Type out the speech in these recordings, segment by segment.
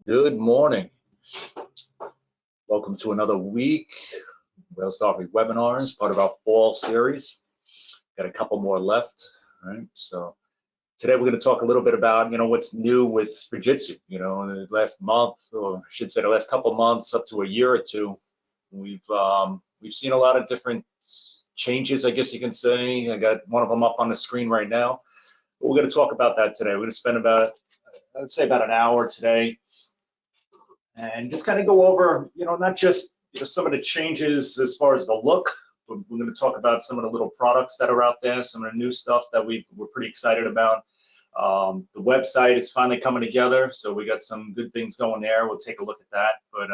Good morning. Welcome to another week. Wales Darby webinars, part of our fall series. Got a couple more left, right? So today we're going to talk a little bit about, what's new with Fujitsu. The last month, or I should say the last couple months, up to a year or two, we've seen a lot of different changes, I guess you can say. I got one of them up on the screen right now. But we're going to talk about that today. We're going to spend about an hour today, and just kind of go over, not just some of the changes as far as the look, but we're going to talk about some of the little products that are out there, some of the new stuff that we're pretty excited about. The website is finally coming together, so we got some good things going there. We'll take a look at that. But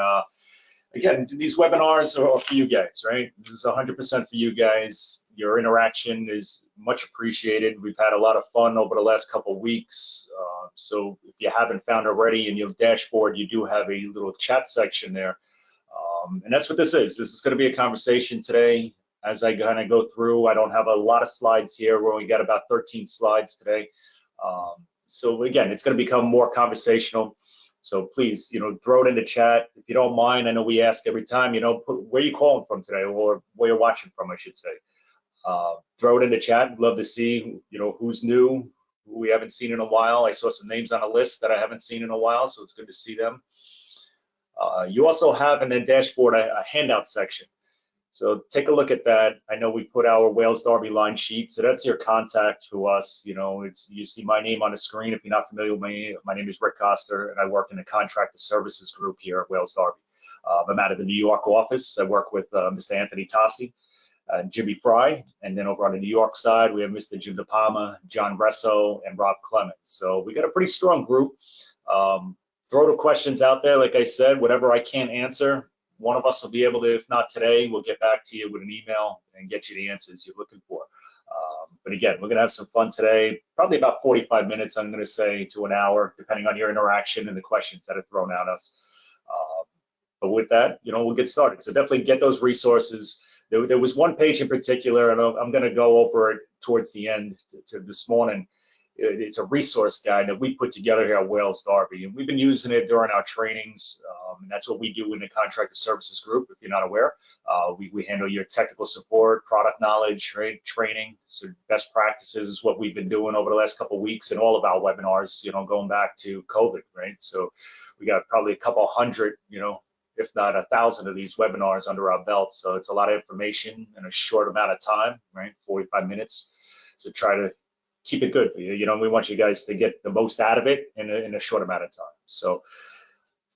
again, these webinars are for you guys, right? This is 100% for you guys. Your interaction is much appreciated. We've had a lot of fun over the last couple of weeks. So if you haven't found already in your dashboard, you do have a little chat section there. And that's what this is. This is going to be a conversation today. As I kind of go through, I don't have a lot of slides here. We only got about 13 slides today. So again, it's going to become more conversational. So please, throw it in the chat if you don't mind. I know we ask every time, put where you calling from today, or where you're watching from, I should say. Throw it in the chat. I'd love to see, who's new, who we haven't seen in a while. I saw some names on a list that I haven't seen in a while, so it's good to see them. You also have in the dashboard a handout section. So take a look at that. I know we put our Wales Darby line sheet, so that's your contact to us. You see my name on the screen. If you're not familiar with me, my name is Rick Koester, and I work in the Contractor Services Group here at Wales Darby. I'm out of the New York office. I work with Mr. Anthony Tassi and Jimmy Fry, and then over on the New York side, we have Mr. Jim DePalma, John Resso, and Rob Clemens. So we got a pretty strong group. Throw the questions out there. Like I said, whatever I can't answer, one of us will be able to. If not today, we'll get back to you with an email and get you the answers you're looking for. But again, we're going to have some fun today, probably about 45 minutes, I'm going to say, to an hour, depending on your interaction and the questions that are thrown at us. But with that, we'll get started. So definitely get those resources. There was one page in particular, and I'm going to go over it towards the end to this morning. It's a resource guide that we put together here at Wales Darby, and we've been using it during our trainings, and that's what we do in the Contractor Services Group, if you're not aware. We handle your technical support, product knowledge, right, training. So best practices is what we've been doing over the last couple of weeks in all of our webinars, going back to COVID, right? So we got probably a couple hundred, if not 1,000 of these webinars under our belt. So it's a lot of information in a short amount of time, right? 45 minutes. So try to keep it good for you. We want you guys to get the most out of it in a short amount of time. So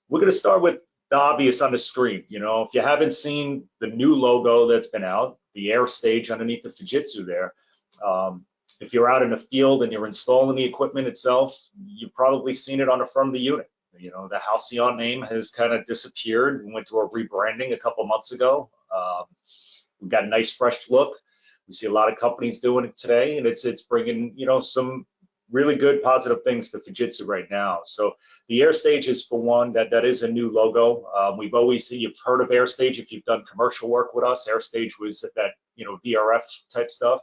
we're going to start with the obvious on the screen. If you haven't seen the new logo that's been out, the AIRSTAGE underneath the Fujitsu there, if you're out in the field and you're installing the equipment itself, you've probably seen it on the front of the unit. The Halcyon name has kind of disappeared. We went through a rebranding a couple months ago. We've got a nice fresh look. We see a lot of companies doing it today, and it's bringing, some really good positive things to Fujitsu right now. So the AIRSTAGE is, for one, that is a new logo. You've heard of AIRSTAGE if you've done commercial work with us. AIRSTAGE was that, VRF type stuff,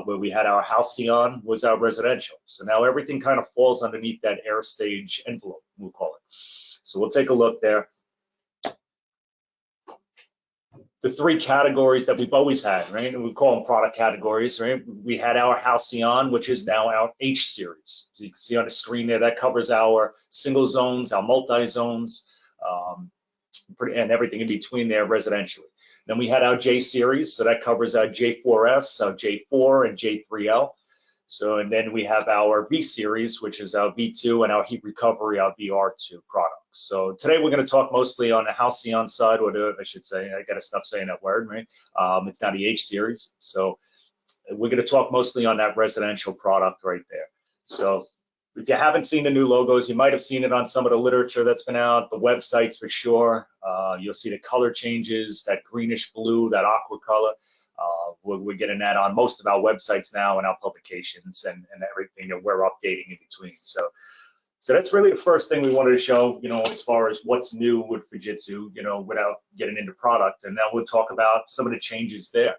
where we had our Halcyon was our residential. So now everything kind of falls underneath that AIRSTAGE envelope, we'll call it. So we'll take a look there. The three categories that we've always had, right? And we call them product categories, right? We had our Halcyon, which is now our H series. So you can see on the screen there, that covers our single zones, our multi-zones, and everything in between there residentially. Then we had our J series, so that covers our J4S, our J4, and J3L. So, and then we have our V series, which is our V2, and our heat recovery, our VR2 products. So today we're going to talk mostly on the Halcyon side, or I should say, I got to stop saying that word, right? It's now the H series. So we're going to talk mostly on that residential product right there. So if you haven't seen the new logos, you might have seen it on some of the literature that's been out, the websites for sure. You'll see the color changes, that greenish blue, that aqua color. We're getting that on most of our websites now and our publications and everything that we're updating in between. So that's really the first thing we wanted to show, as far as what's new with Fujitsu, without getting into product. And now we'll talk about some of the changes there.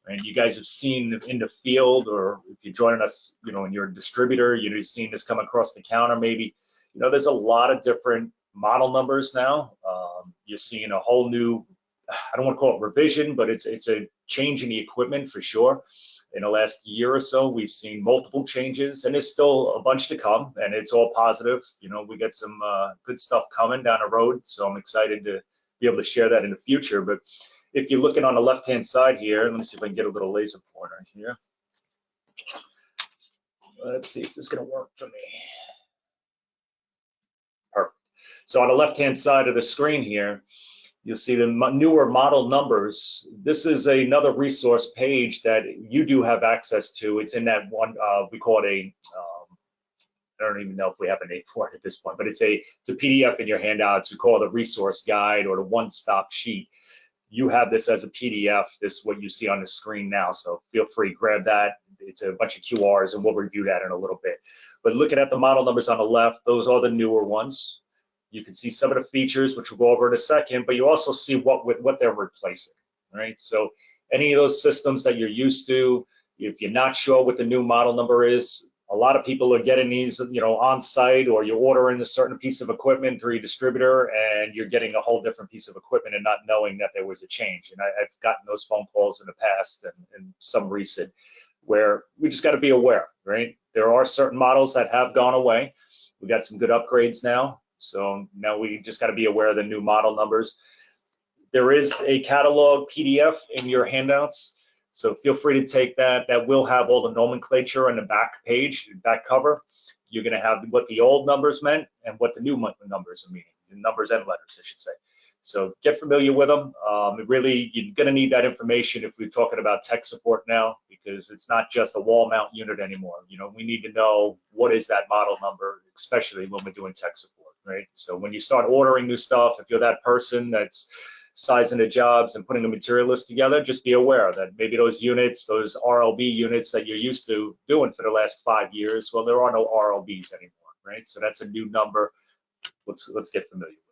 And you guys have seen in the field, or if you're joining us, and you're a distributor, you've seen this come across the counter maybe. There's a lot of different model numbers now. You're seeing a whole new, I don't want to call it revision, but it's a change in the equipment for sure. In the last year or so, we've seen multiple changes, and there's still a bunch to come, and it's all positive. You know, we got some good stuff coming down the road, so I'm excited to be able to share that in the future. But if you're looking on the left-hand side here, let me see if I can get a little laser pointer here. Let's see if this is going to work for me. Perfect. So on the left-hand side of the screen here, you'll see the newer model numbers. This is another resource page that you do have access to. It's in that one, we call it a, I don't even know if we have a name for it at this point, but it's a PDF in your handouts. We call it a resource guide or the one-stop sheet. You have this as a PDF. This is what you see on the screen now. So feel free, grab that. It's a bunch of QRs, and we'll review that in a little bit. But looking at the model numbers on the left, those are the newer ones. You can see some of the features, which we'll go over in a second, but you also see what they're replacing, right? So any of those systems that you're used to, if you're not sure what the new model number is, a lot of people are getting these, you know, on site, or you're ordering a certain piece of equipment through your distributor, and you're getting a whole different piece of equipment and not knowing that there was a change. And I've gotten those phone calls in the past and some recent, where we just got to be aware, right? There are certain models that have gone away. We got some good upgrades now. So now we just got to be aware of the new model numbers. There is a catalog PDF in your handouts, so feel free to take that. That will have all the nomenclature on the back page, back cover. You're going to have what the old numbers meant and what the new numbers are meaning, the numbers and letters, I should say. So get familiar with them. Really, you're going to need that information if we're talking about tech support now, because it's not just a wall mount unit anymore. You know, we need to know what is that model number, especially when we're doing tech support, right? So when you start ordering new stuff, if you're that person that's sizing the jobs and putting a material list together, just be aware that maybe those units, those RLB units that you're used to doing for the last 5 years, well, there are no RLBs anymore, right? So that's a new number. Let's get familiar with it.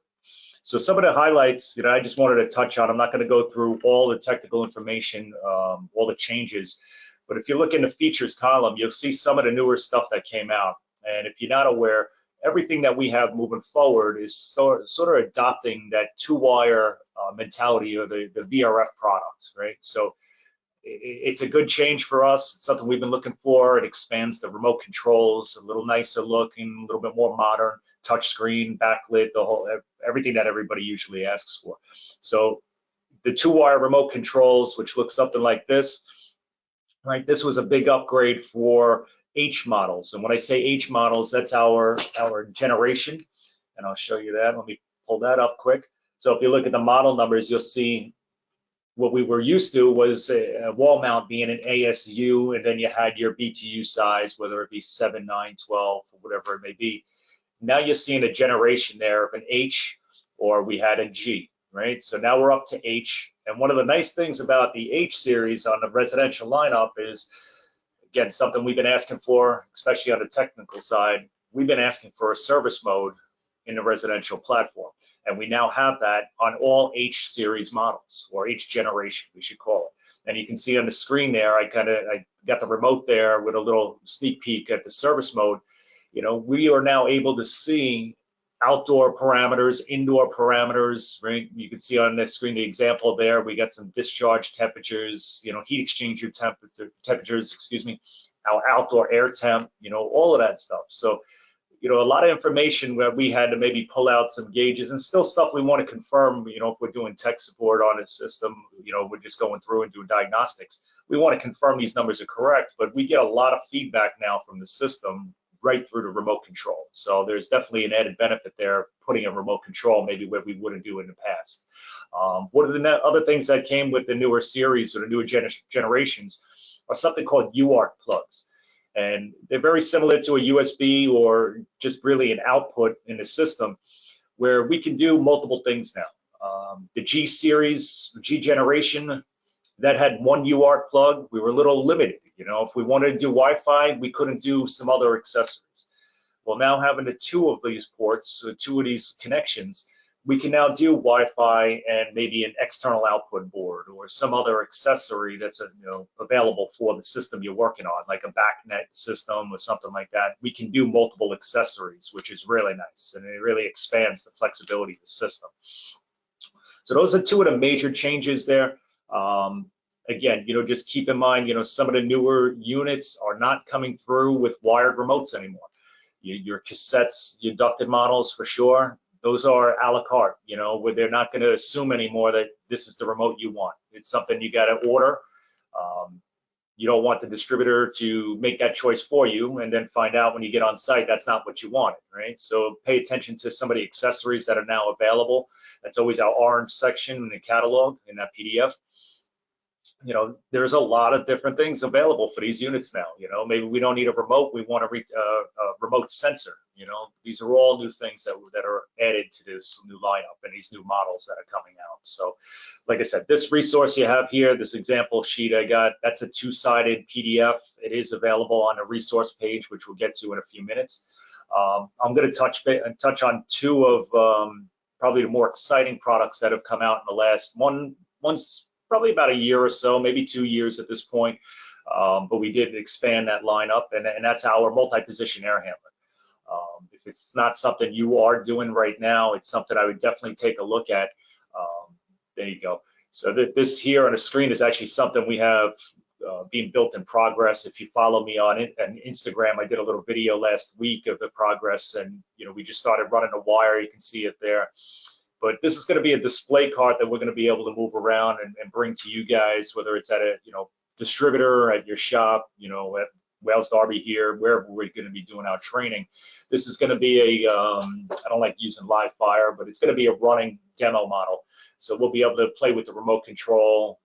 So some of the highlights that I just wanted to touch on, I'm not going to go through all the technical information, all the changes, but if you look in the features column, you'll see some of the newer stuff that came out. And if you're not aware, everything that we have moving forward is sort of adopting that two-wire mentality of the VRF products, right? So it's a good change for us. It's something we've been looking for. It expands the remote controls, a little nicer looking, a little bit more modern, touch screen, backlit, the whole, everything that everybody usually asks for. So the two-wire remote controls, which look something like this, right? This was a big upgrade for H models. And when I say H models, that's our generation. And I'll show you that. Let me pull that up quick. So if you look at the model numbers, you'll see what we were used to was a wall mount being an ASU, and then you had your BTU size, whether it be 7, 9, 12, or whatever it may be. Now you're seeing a generation there of an H, or we had a G, right? So now we're up to H. And one of the nice things about the H series on the residential lineup is, again, something we've been asking for, especially on the technical side. We've been asking for a service mode in the residential platform. And we now have that on all H series models, or H generation, we should call it. And you can see on the screen there, I got the remote there with a little sneak peek at the service mode. You know, we are now able to see outdoor parameters, indoor parameters, right? You can see on the screen the example there. We got some discharge temperatures, you know, heat exchanger temperatures, excuse me, our outdoor air temp, you know, all of that stuff. So, you know, a lot of information where we had to maybe pull out some gauges, and still stuff we want to confirm, you know, if we're doing tech support on a system, you know, we're just going through and doing diagnostics. We want to confirm these numbers are correct, but we get a lot of feedback now from the system right through the remote control. So there's definitely an added benefit there, putting a remote control maybe where we wouldn't do in the past. One of the other things that came with the newer series or the newer generations are something called UART plugs. And they're very similar to a USB or just really an output in the system, where we can do multiple things now. The G series, G generation, that had one UART plug. We were a little limited. You know, if we wanted to do Wi-Fi, we couldn't do some other accessories. Well, now having the two of these ports, so two of these connections, we can now do Wi-Fi and maybe an external output board or some other accessory that's available for the system you're working on, like a backnet system or something like that. We can do multiple accessories, which is really nice, and it really expands the flexibility of the system. So those are two of the major changes there. Again, just keep in mind, some of the newer units are not coming through with wired remotes anymore. Your cassettes, your ducted models for sure, those are a la carte, where they're not going to assume anymore that this is the remote you want. It's something you got to order. You don't want the distributor to make that choice for you and then find out when you get on site that's not what you wanted, right? So pay attention to some of the accessories that are now available. That's always our orange section in the catalog in that PDF. There's a lot of different things available for these units now. Maybe we don't need a remote, we want a remote sensor. These are all new things that are added to this new lineup and these new models that are coming out. So like I said, this resource you have here, this example sheet I got, that's a two-sided PDF. It is available on the resource page, which we'll get to in a few minutes. I'm going to touch on two of probably the more exciting products that have come out in the last one's probably about a year or so, maybe 2 years at this point, but we did expand that lineup, and that's our multi-position air handler. If it's not something you are doing right now, it's something I would definitely take a look at. There you go. So this here on the screen is actually something we have being built in progress. If you follow me on Instagram, I did a little video last week of the progress, and we just started running a wire. You can see it there. But this is going to be a display cart that we're going to be able to move around and bring to you guys, whether it's at a distributor, at your shop, at Wales Darby here, wherever we're going to be doing our training. This is going to be I don't like using live fire, but it's going to be a running demo model. So we'll be able to play with the remote control.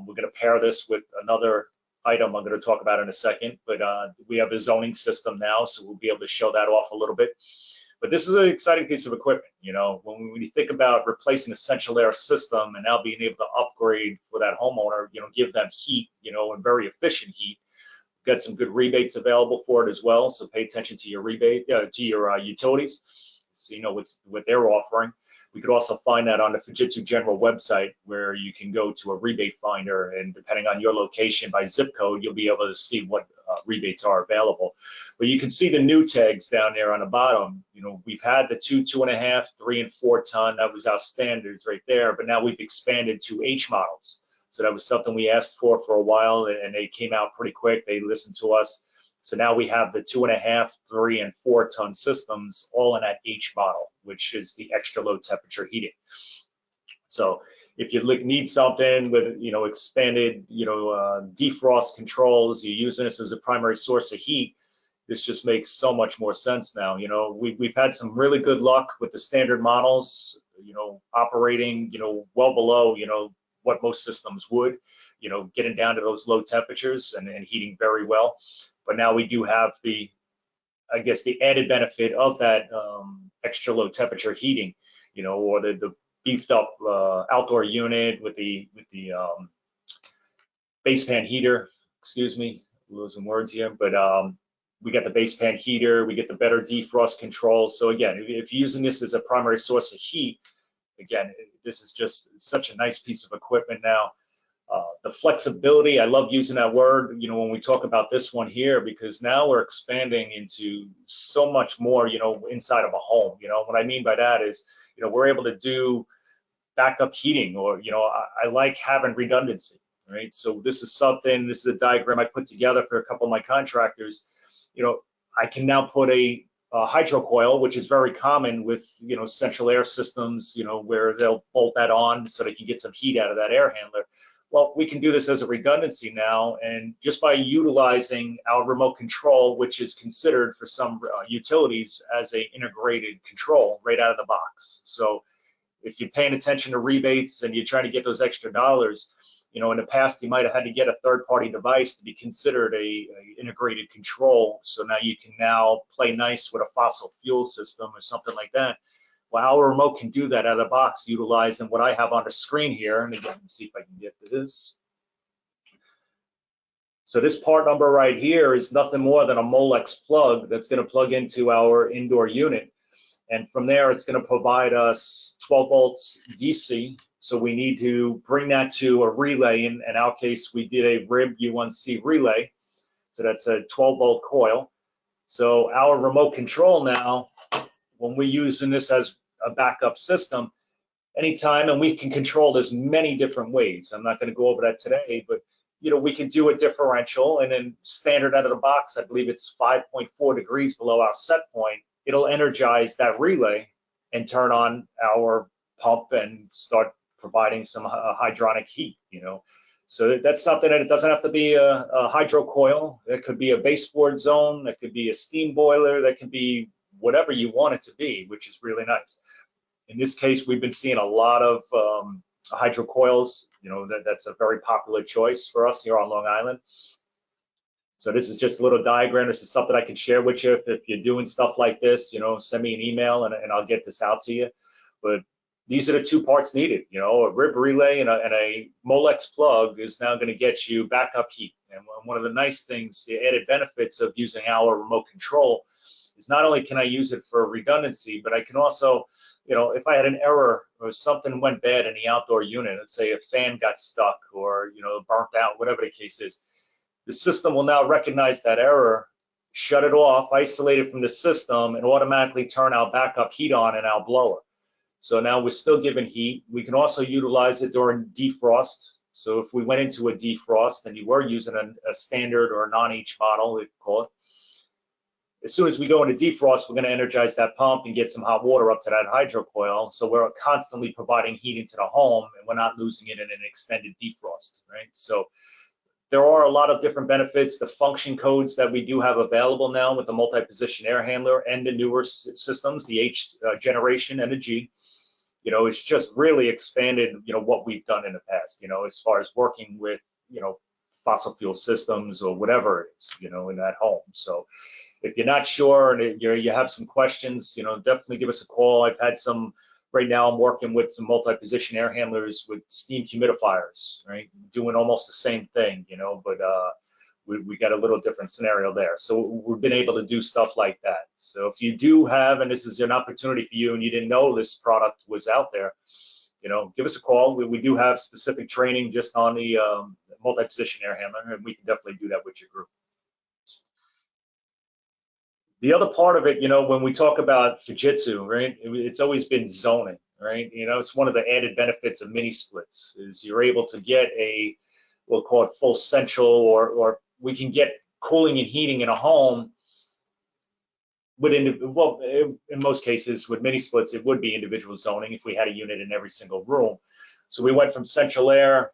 We're going to pair this with another item I'm going to talk about in a second, but we have a zoning system now, so we'll be able to show that off a little bit. But this is an exciting piece of equipment. When you think about replacing a central air system and now being able to upgrade for that homeowner, give them heat, and very efficient heat. We've got some good rebates available for it as well. So pay attention to your rebate, to your utilities, so you know what they're offering. We could also find that on the Fujitsu General website, where you can go to a rebate finder, and depending on your location by zip code, you'll be able to see what rebates are available. But you can see the new tags down there on the bottom. We've had the 2, 2.5, 3, and 4 ton. That was our standards right there. But now we've expanded to H models. So that was something we asked for a while, and they came out pretty quick. They listened to us. So now we have the 2.5, 3, and 4 ton systems all in that H model, which is the extra low temperature heating. So if you need something with expanded defrost controls, you're using this as a primary source of heat, this just makes so much more sense now. We've had some really good luck with the standard models, operating well below what most systems would, getting down to those low temperatures and heating very well. But now we do have the added benefit of that extra low temperature heating, or the beefed up outdoor unit with the base pan heater. Excuse me, losing words here, but we got the base pan heater, we get the better defrost control. So again, if you're using this as a primary source of heat, again, this is just such a nice piece of equipment now. The flexibility, I love using that word, when we talk about this one here, because now we're expanding into so much more, inside of a home. What I mean by that is, we're able to do backup heating, or, I like having redundancy, right? So this is a diagram I put together for a couple of my contractors. I can now put a hydro coil, which is very common with, central air systems, where they'll bolt that on so they can get some heat out of that air handler. Well, we can do this as a redundancy now, and just by utilizing our remote control, which is considered for some utilities as an integrated control right out of the box. So if you're paying attention to rebates and you're trying to get those extra dollars, in the past you might have had to get a third-party device to be considered a integrated control. So now you can play nice with a fossil fuel system or something like that. Well, our remote can do that out of the box, utilizing what I have on the screen here. And again, let's see if I can get to this. So this part number right here is nothing more than a Molex plug that's going to plug into our indoor unit. And from there, it's going to provide us 12 volts DC. So we need to bring that to a relay. In our case, we did a RIB U1C relay. So that's a 12 volt coil. So our remote control now, when we're using this as a backup system, anytime, and we can control this many different ways. I'm not going to go over that today, but we can do a differential, and then standard out of the box, I believe it's 5.4 degrees below our set point. It'll energize that relay and turn on our pump and start providing some hydronic heat, So that's something that it doesn't have to be a hydro coil. It could be a baseboard zone. That could be a steam boiler. That could be whatever you want it to be, which is really nice. In this case, we've been seeing a lot of hydro coils. That's a very popular choice for us here on Long Island. So this is just a little diagram. This is something I can share with you. If you're doing stuff like this, send me an email and I'll get this out to you. But these are the two parts needed. A RIB relay and a Molex plug is now going to get you backup heat. And one of the nice things, the added benefits of using our remote control is not only can I use it for redundancy, but I can also, if I had an error or something went bad in the outdoor unit, let's say a fan got stuck or, burnt out, whatever the case is, the system will now recognize that error, shut it off, isolate it from the system, and automatically turn our backup heat on in our blower. So now we're still giving heat. We can also utilize it during defrost. So if we went into a defrost and you were using a standard or a non-H model, we call it, as soon as we go into defrost, we're going to energize that pump and get some hot water up to that hydro coil. So we're constantly providing heat into the home, and we're not losing it in an extended defrost, right? So there are a lot of different benefits. The function codes that we do have available now with the multi-position air handler and the newer systems, the H generation and the G, it's just really expanded, what we've done in the past, as far as working with, fossil fuel systems or whatever it is, in that home. So if you're not sure and you have some questions, definitely give us a call. I've had some, right now I'm working with some multi-position air handlers with steam humidifiers, right? Doing almost the same thing, but we got a little different scenario there. So we've been able to do stuff like that. So if you do have, and this is an opportunity for you and you didn't know this product was out there, give us a call. We do have specific training just on the multi-position air handler, and we can definitely do that with your group. The other part of it, when we talk about Fujitsu, right, it's always been zoning, right? It's one of the added benefits of mini splits is you're able to get we'll call it full central, or we can get cooling and heating in a home in most cases with mini splits, it would be individual zoning if we had a unit in every single room. So we went from central air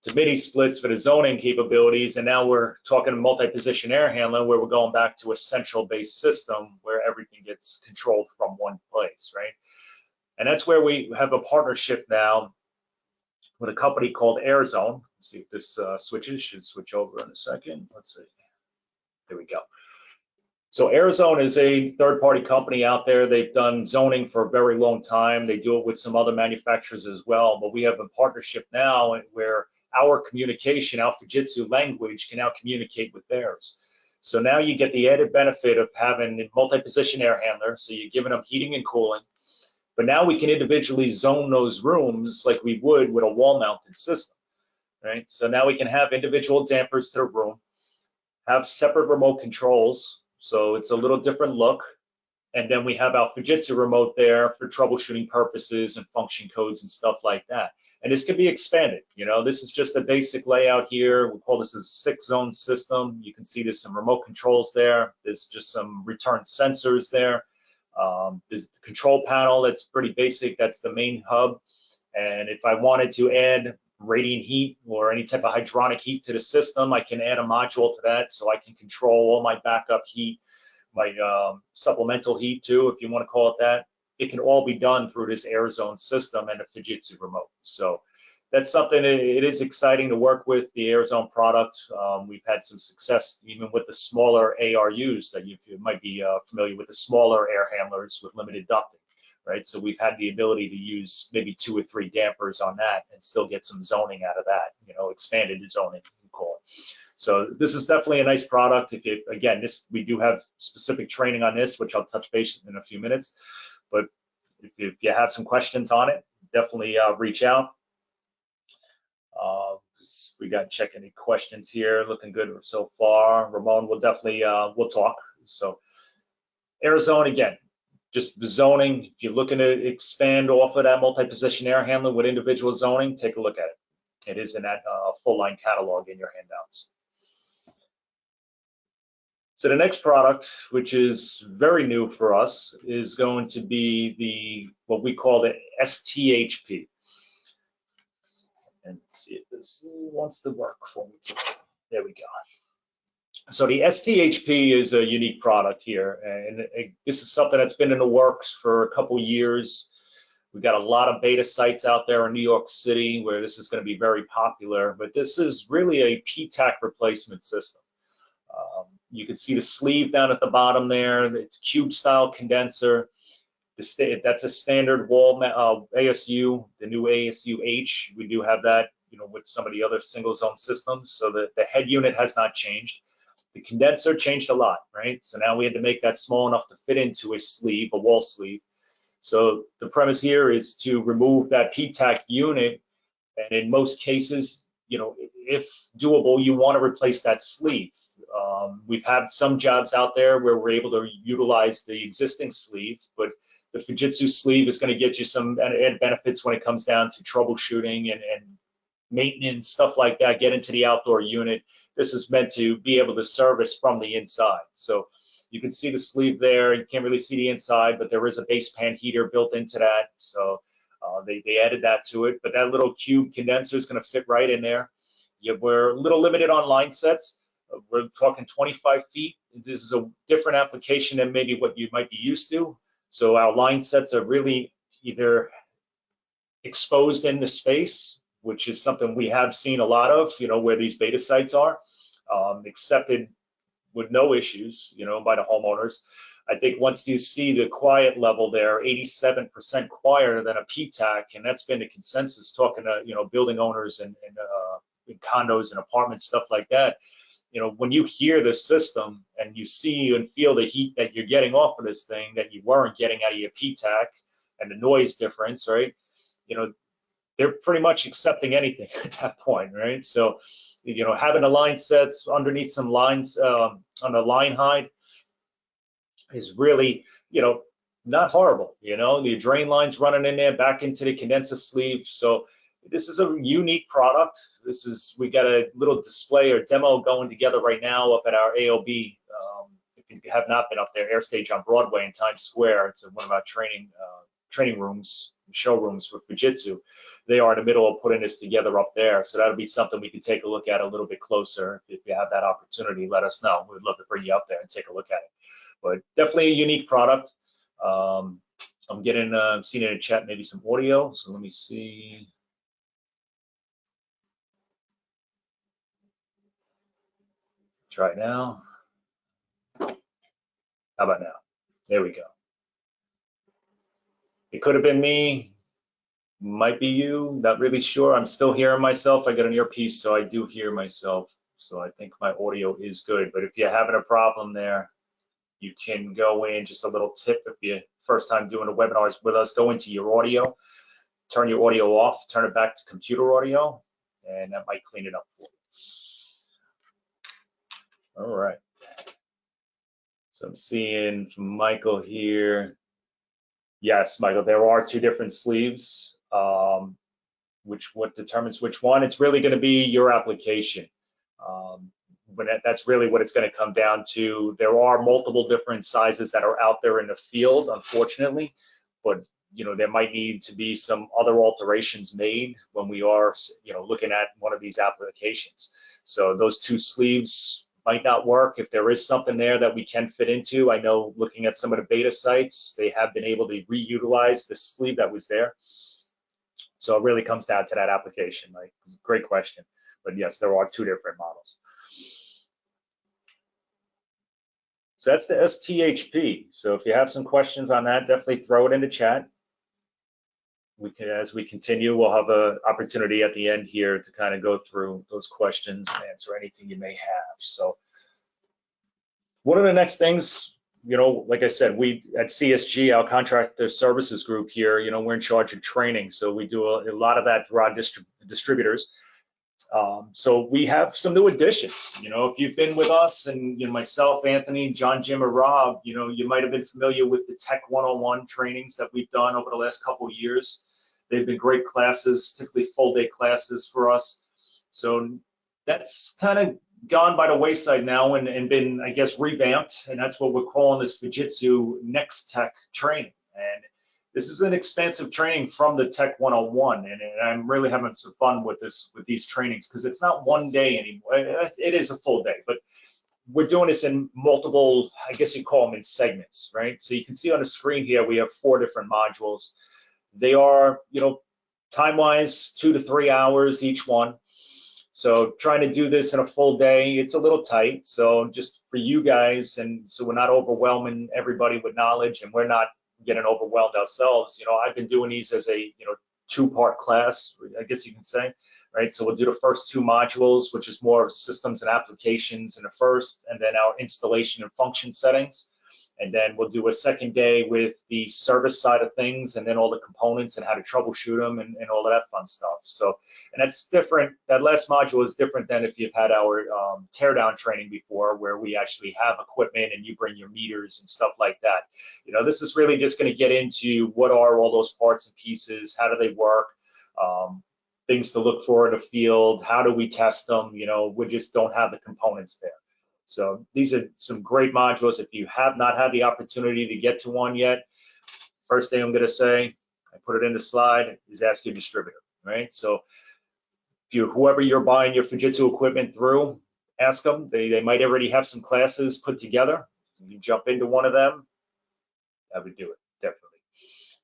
to mini splits for the zoning capabilities, and now we're talking multi-position air handler where we're going back to a central based system where everything gets controlled from one place, right? And that's where we have a partnership now with a company called AirZone. Let's see if this switches. Should switch over in a second. Let's see. There we go. So AirZone is a third-party company out there. They've done zoning for a very long time. They do it with some other manufacturers as well, but we have a partnership now where our communication, our Fujitsu language can now communicate with theirs. So now you get the added benefit of having a multi-position air handler, so you're giving them heating and cooling, but now we can individually zone those rooms like we would with a wall-mounted system, right? So now we can have individual dampers to the room, have separate remote controls, so it's a little different look. And then we have our Fujitsu remote there for troubleshooting purposes and function codes and stuff like that. And this can be expanded. This is just a basic layout here. We call this a 6-zone system. You can see there's some remote controls there. There's just some return sensors there. There's the control panel that's pretty basic. That's the main hub. And if I wanted to add radiant heat or any type of hydronic heat to the system, I can add a module to that so I can control all my backup heat, my supplemental heat too, if you want to call it that. It can all be done through this AirZone system and a Fujitsu remote. So that's something, it is exciting to work with the AirZone product. We've had some success even with the smaller ARUs that you might be familiar with, the smaller air handlers with limited ducting. Right, so we've had the ability to use maybe 2 or 3 dampers on that and still get some zoning out of that, expanded zoning, you call it. So this is definitely a nice product. Again, we do have specific training on this, which I'll touch base in a few minutes. But if you have some questions on it, definitely reach out. We got check any questions here. Looking good so far. Ramon will definitely we'll talk. So Arizona again, just the zoning. If you're looking to expand off of that multi-position air handler with individual zoning, take a look at it. It is in that full line catalog in your handouts. So the next product, which is very new for us, is going to be what we call the STHP. And let's see if this wants to work for me too. There we go. So the STHP is a unique product here, and this is something that's been in the works for a couple years. We've got a lot of beta sites out there in New York City where this is going to be very popular, but this is really a PTAC replacement system. You can see the sleeve down at the bottom there. It's cube style condenser. That's a standard wall ASU, the new ASU H. We do have that, with some of the other single zone systems. So the head unit has not changed. The condenser changed a lot, right? So now we had to make that small enough to fit into a sleeve, a wall sleeve. So the premise here is to remove that PTAC unit, and in most cases, if doable, you want to replace that sleeve. We've had some jobs out there where we're able to utilize the existing sleeve, but the Fujitsu sleeve is going to get you some added benefits when it comes down to troubleshooting and maintenance, stuff like that. Get into the outdoor unit. This is meant to be able to service from the inside. So you can see the sleeve there. You can't really see the inside, but there is a base pan heater built into that. So they added that to it. But that little cube condenser is going to fit right in there. We're a little limited on line sets. We're talking 25 feet. This is a different application than maybe what you might be used to. So our line sets are really either exposed in the space, which is something we have seen a lot of, where these beta sites are, accepted with no issues, by the homeowners. I think once you see the quiet level there, 87% quieter than a PTAC, and that's been the consensus talking to, building owners and in condos and apartments, stuff like that. When you hear the system and you see and feel the heat that you're getting off of this thing that you weren't getting out of your PTAC and the noise difference, right? They're pretty much accepting anything at that point, right? So, having the line sets underneath some lines on the line hide is really, not horrible. The drain lines running in there back into the condenser sleeve. So this is a unique product. We got a little display or demo going together right now up at our AOB. If you have not been up there, AIRSTAGE on Broadway in Times Square. It's one of our training rooms, showrooms for Fujitsu. They are in the middle of putting this together up there. So that'll be something we can take a look at a little bit closer. If you have that opportunity, let us know. We'd love to bring you up there and take a look at it. But definitely a unique product. I'm seeing in the chat maybe some audio. So let me see. Try it now. How about now? There we go. It could have been me, might be you, not really sure. I'm still hearing myself. I got an earpiece, so I do hear myself. So I think my audio is good. But if you're having a problem there, you can go in, just a little tip if you're first time doing the webinars with us, go into your audio, turn your audio off, turn it back to computer audio, and that might clean it up for you. All right. So I'm seeing from Michael here. Yes, Michael, there are two different sleeves. What determines which one? It's really going to be your application. But that's really what it's going to come down to. There are multiple different sizes that are out there in the field, unfortunately, but there might need to be some other alterations made when we are looking at one of these applications. So those two sleeves might not work. If there is something there that we can fit into, I know looking at some of the beta sites, they have been able to reutilize the sleeve that was there. So it really comes down to that application. Like, great question. But yes, there are two different models. So that's the STHP. So if you have some questions on that, definitely throw it in the chat. As we continue, we'll have an opportunity at the end here to kind of go through those questions and answer anything you may have. So one of the next things you know, like I said, we at CSG, our Contractor Services Group here, you know, we're in charge of training. So we do a lot of that through our distributors. So we have some new additions. You know, if you've been with us, and you know, myself, Anthony, John, Jim, or Rob, you know, you might have been familiar with the Tech 101 trainings that we've done over the last couple of years. They've been great classes, typically full-day classes for us. So that's kind of gone by the wayside now and been, I guess, revamped, and that's what we're calling this Fujitsu Next Tech training. And this is an expansive training from the Tech 101, and I'm really having some fun with these trainings, because it's not one day anymore. It is a full day, but we're doing this in multiple, I guess you call them in segments, right? So you can see on the screen here, we have 4 different modules. They are, you know, time-wise, 2 to 3 hours each one. So trying to do this in a full day, it's a little tight. So just for you guys, and so we're not overwhelming everybody with knowledge, and we're not getting overwhelmed ourselves. You know, I've been doing these as a, you know, 2-part class, I guess you can say, right? So we'll do the first 2 modules, which is more of systems and applications in the first, and then our installation and function settings. And then we'll do a second day with the service side of things, and then all the components and how to troubleshoot them, and all of that fun stuff. So, and that's different. That last module is different than if you've had our teardown training before, where we actually have equipment and you bring your meters and stuff like that. You know, this is really just going to get into what are all those parts and pieces, how do they work, things to look for in the field, how do we test them. You know, we just don't have the components there. So these are some great modules. If you have not had the opportunity to get to one yet, first thing I'm going to say, I put it in the slide, is ask your distributor, right? So if whoever you're buying your Fujitsu equipment through, ask them. They might already have some classes put together. You jump into one of them, I would do it, definitely.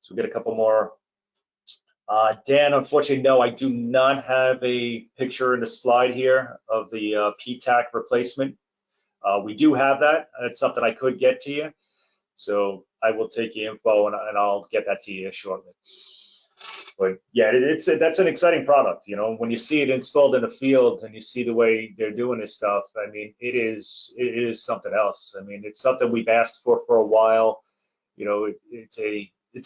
So we'll get a couple more. Dan, unfortunately, no, I do not have a picture in the slide here of the PTAC replacement. We do have that. That's something I could get to you. So I will take your info and I'll get that to you shortly. But yeah, that's an exciting product. You know, when you see it installed in the field and you see the way they're doing this stuff, I mean, it is something else. I mean, it's something we've asked for a while. You know, it's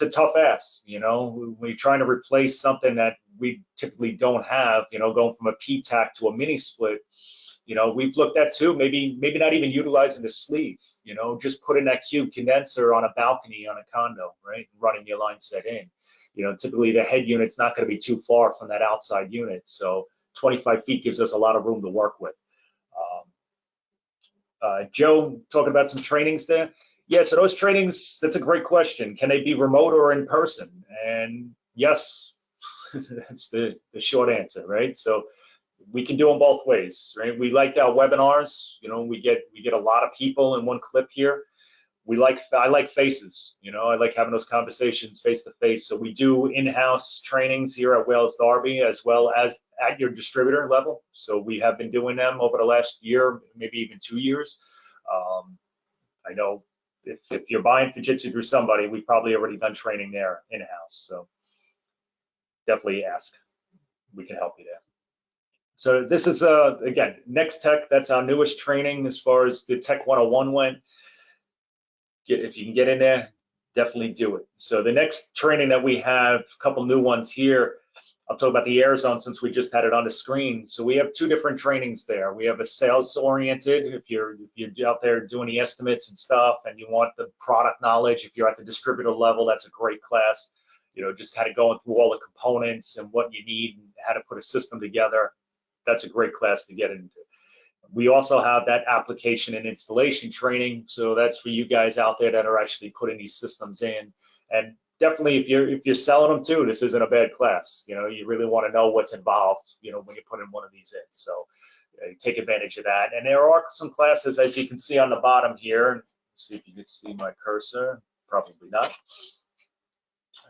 a tough ask. You know, when you're trying to replace something that we typically don't have, you know, going from a PTAC to a mini-split. You know, we've looked at too, maybe not even utilizing the sleeve, you know, just putting that cube condenser on a balcony on a condo, right? Running your line set in. You know, typically the head unit's not going to be too far from that outside unit. So 25 feet gives us a lot of room to work with. Joe, talking about some trainings there. Yeah, so those trainings, that's a great question. Can they be remote or in person? And yes, that's the short answer, right? So we can do them both ways, right? We like our webinars. You know, we get a lot of people in one clip here. I like faces. You know, I like having those conversations face to face. So we do in-house trainings here at Wales Darby, as well as at your distributor level. So we have been doing them over the last year, maybe even 2 years. I know if you're buying Fujitsu through somebody, we've probably already done training there in-house. So definitely ask. We can help you there. So this is, again, Next Tech. That's our newest training as far as the Tech 101 went. If you can get in there, definitely do it. So the next training that we have, a couple new ones here. I'll talk about the AirZone since we just had it on the screen. So we have 2 different trainings there. We have a sales-oriented, if you're out there doing the estimates and stuff and you want the product knowledge, if you're at the distributor level, that's a great class. You know, just kind of going through all the components and what you need and how to put a system together. That's a great class to get into. We also have that application and installation training. So that's for you guys out there that are actually putting these systems in. And definitely if you're selling them too, this isn't a bad class. You know, you really want to know what's involved, you know, when you put in one of these in. So take advantage of that. And there are some classes, as you can see on the bottom here. Let's see if you can see my cursor. Probably not.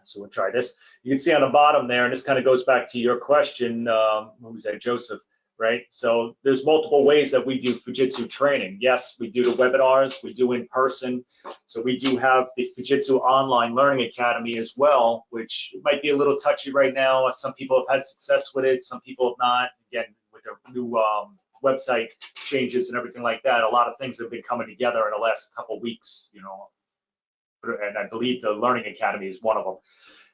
So we'll try this. You can see on the bottom there, and this kind of goes back to your question, who was that, Joseph, right? So there's multiple ways that we do Fujitsu training. Yes, we do the webinars, we do in person. So we do have the Fujitsu Online Learning Academy as well, which might be a little touchy right now. Some people have had success with it, some people have not. Again, with the new website changes and everything like that, a lot of things have been coming together in the last couple of weeks, you know, and I believe the Learning Academy is one of them.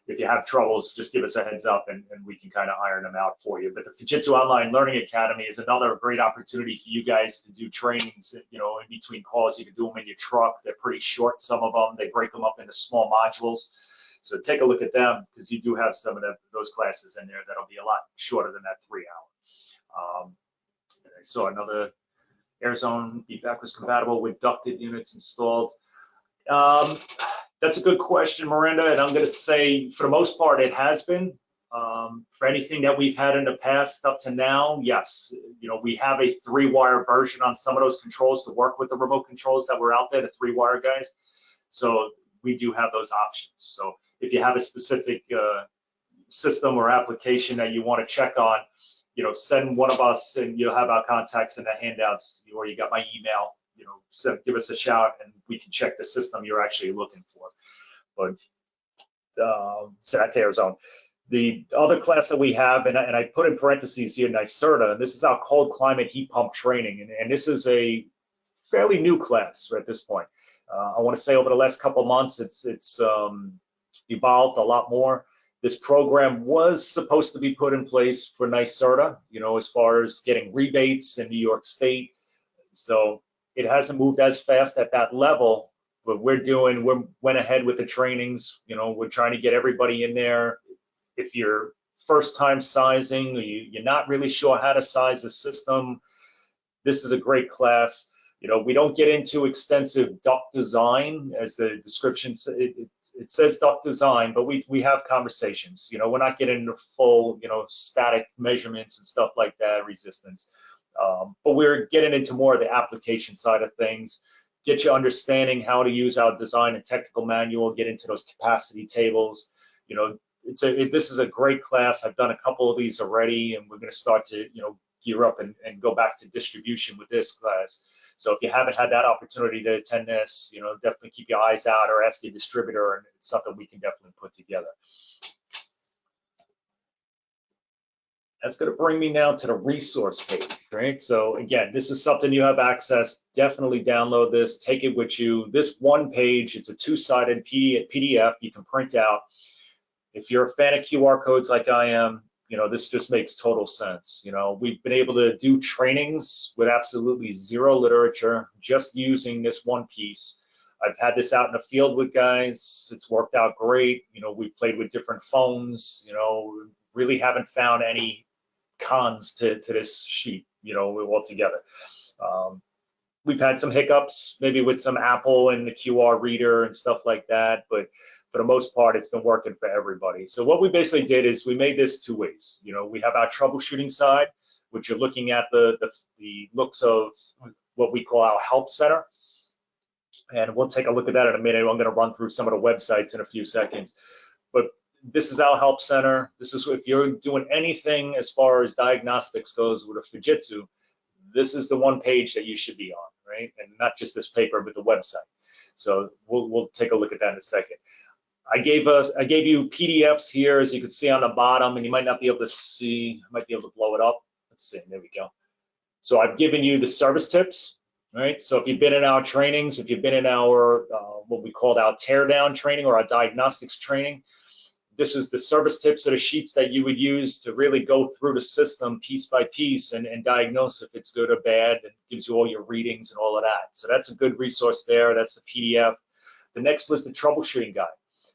If you have troubles, just give us a heads up and we can kind of iron them out for you. But the Fujitsu Online Learning Academy is another great opportunity for you guys to do trainings, you know, in between calls. You can do them in your truck. They're pretty short, some of them. They break them up into small modules. So take a look at them, because you do have some of those classes in there that'll be a lot shorter than that 3 hour. I saw another AirZone be backwards compatible with ducted units installed. That's a good question, Miranda, and I'm going to say for the most part it has been. For anything that we've had in the past up to now, yes, you know, we have a 3-wire version on some of those controls to work with the remote controls that were out there, the 3-wire guys. So we do have those options. So if you have a specific system or application that you want to check on, you know, send one of us and you'll have our contacts in the handouts, or you got my email. You know, give us a shout and we can check the system you're actually looking for. But so that's AirZone. The other class that we have, and I put in parentheses here, NYSERDA, and this is our cold climate heat pump training, and this is a fairly new class at this point. I want to say over the last couple of months, it's evolved a lot more. This program was supposed to be put in place for NYSERDA, you know, as far as getting rebates in New York State. So it hasn't moved as fast at that level, but we went ahead with the trainings. You know, we're trying to get everybody in there. If you're first time sizing, or you're not really sure how to size a system, this is a great class. You know, we don't get into extensive duct design, as the description it says duct design, but we have conversations. You know, we're not getting into full, you know, static measurements and stuff like that, resistance. But we're getting into more of the application side of things, get you understanding how to use our design and technical manual, get into those capacity tables. You know, this is a great class. I've done a couple of these already, and we're going to start to, you know, gear up and go back to distribution with this class. So if you haven't had that opportunity to attend this, you know, definitely keep your eyes out or ask your distributor, and it's something we can definitely put together. That's going to bring me now to the resource page, right? So again, this is something you have access. Definitely download this, take it with you. This one page, it's a 2-sided PDF you can print out. If you're a fan of QR codes like I am, you know, this just makes total sense. You know, we've been able to do trainings with absolutely zero literature, just using this one piece. I've had this out in the field with guys. It's worked out great. You know, we've played with different phones, you know, really haven't found any cons to this sheet, you know, altogether. We've had some hiccups, maybe with some Apple and the QR reader and stuff like that, but for the most part, it's been working for everybody. So what we basically did is we made this 2 ways. You know, we have our troubleshooting side, which you're looking at the looks of what we call our help center. And we'll take a look at that in a minute. I'm going to run through some of the websites in a few seconds. But this is our help center. This is if you're doing anything as far as diagnostics goes with a Fujitsu, this is the one page that you should be on, right? And not just this paper, but the website. So we'll take a look at that in a second. I gave you PDFs here, as you can see on the bottom, and you might not be able to see. I might be able to blow it up. Let's see. There we go. So I've given you the service tips, right? So if you've been in our trainings, if you've been in our what we called our teardown training or our diagnostics training, this is the service tips or the sheets that you would use to really go through the system piece by piece and diagnose if it's good or bad. It gives you all your readings and all of that. So that's a good resource there. That's the PDF. The next was the troubleshooting guide.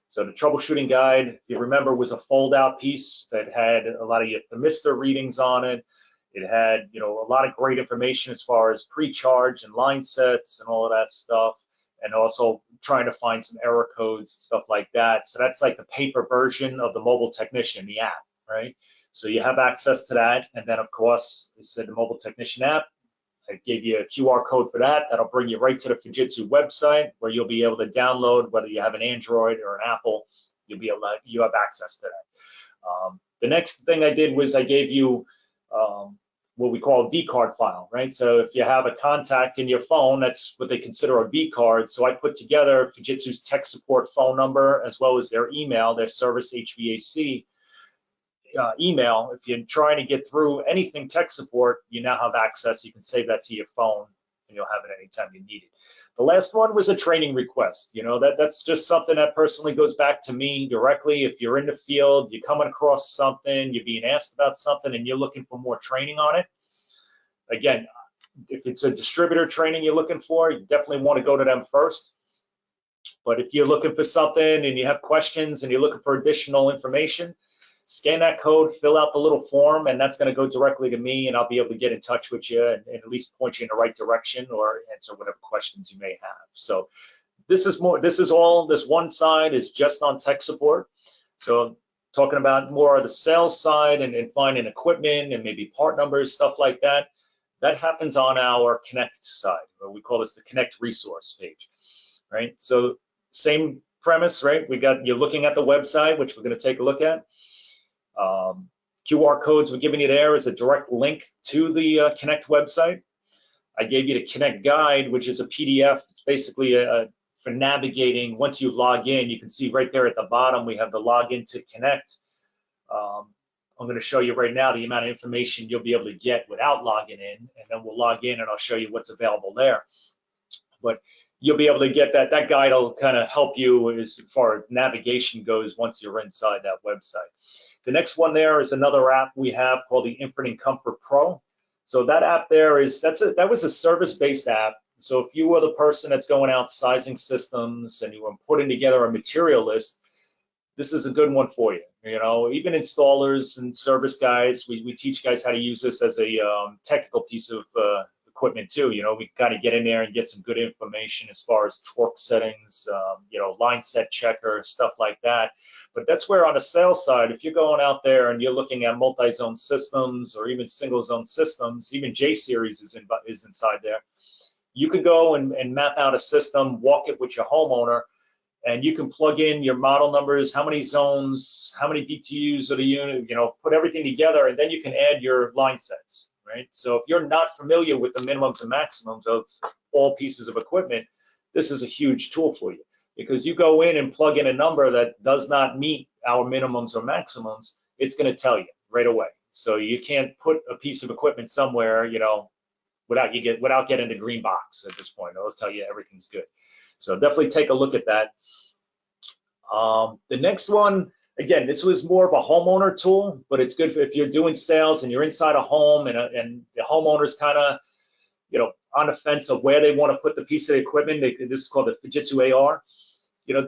So the troubleshooting guide, if you remember, was a fold-out piece that had a lot of your thermistor readings on it. It had, you know, a lot of great information as far as pre-charge and line sets and all of that stuff, and also trying to find some error codes and stuff like that. So that's like the paper version of the Mobile Technician, the app, right? So you have access to that. And then, of course, it said the Mobile Technician app. I gave you a QR code for that. That'll bring you right to the Fujitsu website, where you'll be able to download, whether you have an Android or an Apple, you have access to that. The next thing I did was I gave you what we call a V card file, right? So if you have a contact in your phone, that's what they consider a V card. So I put together Fujitsu's tech support phone number, as well as their email, their service HVAC. email. If you're trying to get through anything tech support, you now have access. You can save that to your phone, and you'll have it anytime you need it. The last one was a training request. That's just something that personally goes back to me directly. If you're in the field, you're coming across something, you're being asked about something, and you're looking for more training on it. Again, if it's a distributor training you're looking for, you definitely want to go to them first. But if you're looking for something and you have questions and you're looking for additional information, scan that code, fill out the little form, and that's going to go directly to me, and I'll be able to get in touch with you and at least point you in the right direction or answer whatever questions you may have. So this is all, this one side is just on tech support. So talking about more of the sales side and finding equipment and maybe part numbers, stuff like that, that happens on our Connect side, or we call this the Connect resource page, right? So same premise, right? You're looking at the website, which we're going to take a look at. QR codes we're giving you there is a direct link to the Connect website. I gave you the Connect guide, which is a PDF. It's basically for navigating. Once you log in, you can see right there at the bottom, we have the login to Connect. I'm going to show you right now the amount of information you'll be able to get without logging in, and then we'll log in and I'll show you what's available there. But you'll be able to get that. That guide will kind of help you as far as navigation goes once you're inside that website. The next one there is another app we have called the Infinite Comfort Pro. So that app there that was a service-based app. So if you were the person that's going out sizing systems and you were putting together a material list, this is a good one for you. Even installers and service guys, we teach guys how to use this as a technical piece of equipment too. We got to get in there and get some good information as far as torque settings, line set checker, stuff like that. But that's where on the sales side, if you're going out there and you're looking at multi-zone systems or even single zone systems, even J-Series is inside there. You could go and map out a system, walk it with your homeowner, and you can plug in your model numbers, how many zones, how many BTUs of the unit, put everything together, and then you can add your line sets, right? So if you're not familiar with the minimums and maximums of all pieces of equipment, this is a huge tool for you, because you go in and plug in a number that does not meet our minimums or maximums, it's going to tell you right away. So you can't put a piece of equipment somewhere, without getting the green box at this point. It'll tell you everything's good. So definitely take a look at that. The next one, again, this was more of a homeowner tool, but it's good if you're doing sales and you're inside a home and the homeowner's kind of, on the fence of where they want to put the piece of equipment. This is called the Fujitsu AR.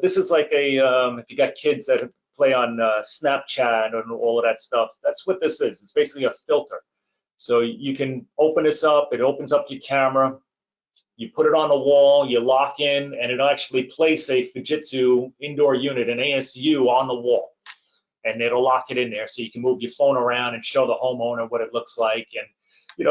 This is like if you got kids that play on Snapchat and all of that stuff, that's what this is. It's basically a filter. So you can open this up, it opens up your camera, you put it on the wall, you lock in, and it'll actually place a Fujitsu indoor unit, an ASU, on the wall. And it'll lock it in there so you can move your phone around and show the homeowner what it looks like. And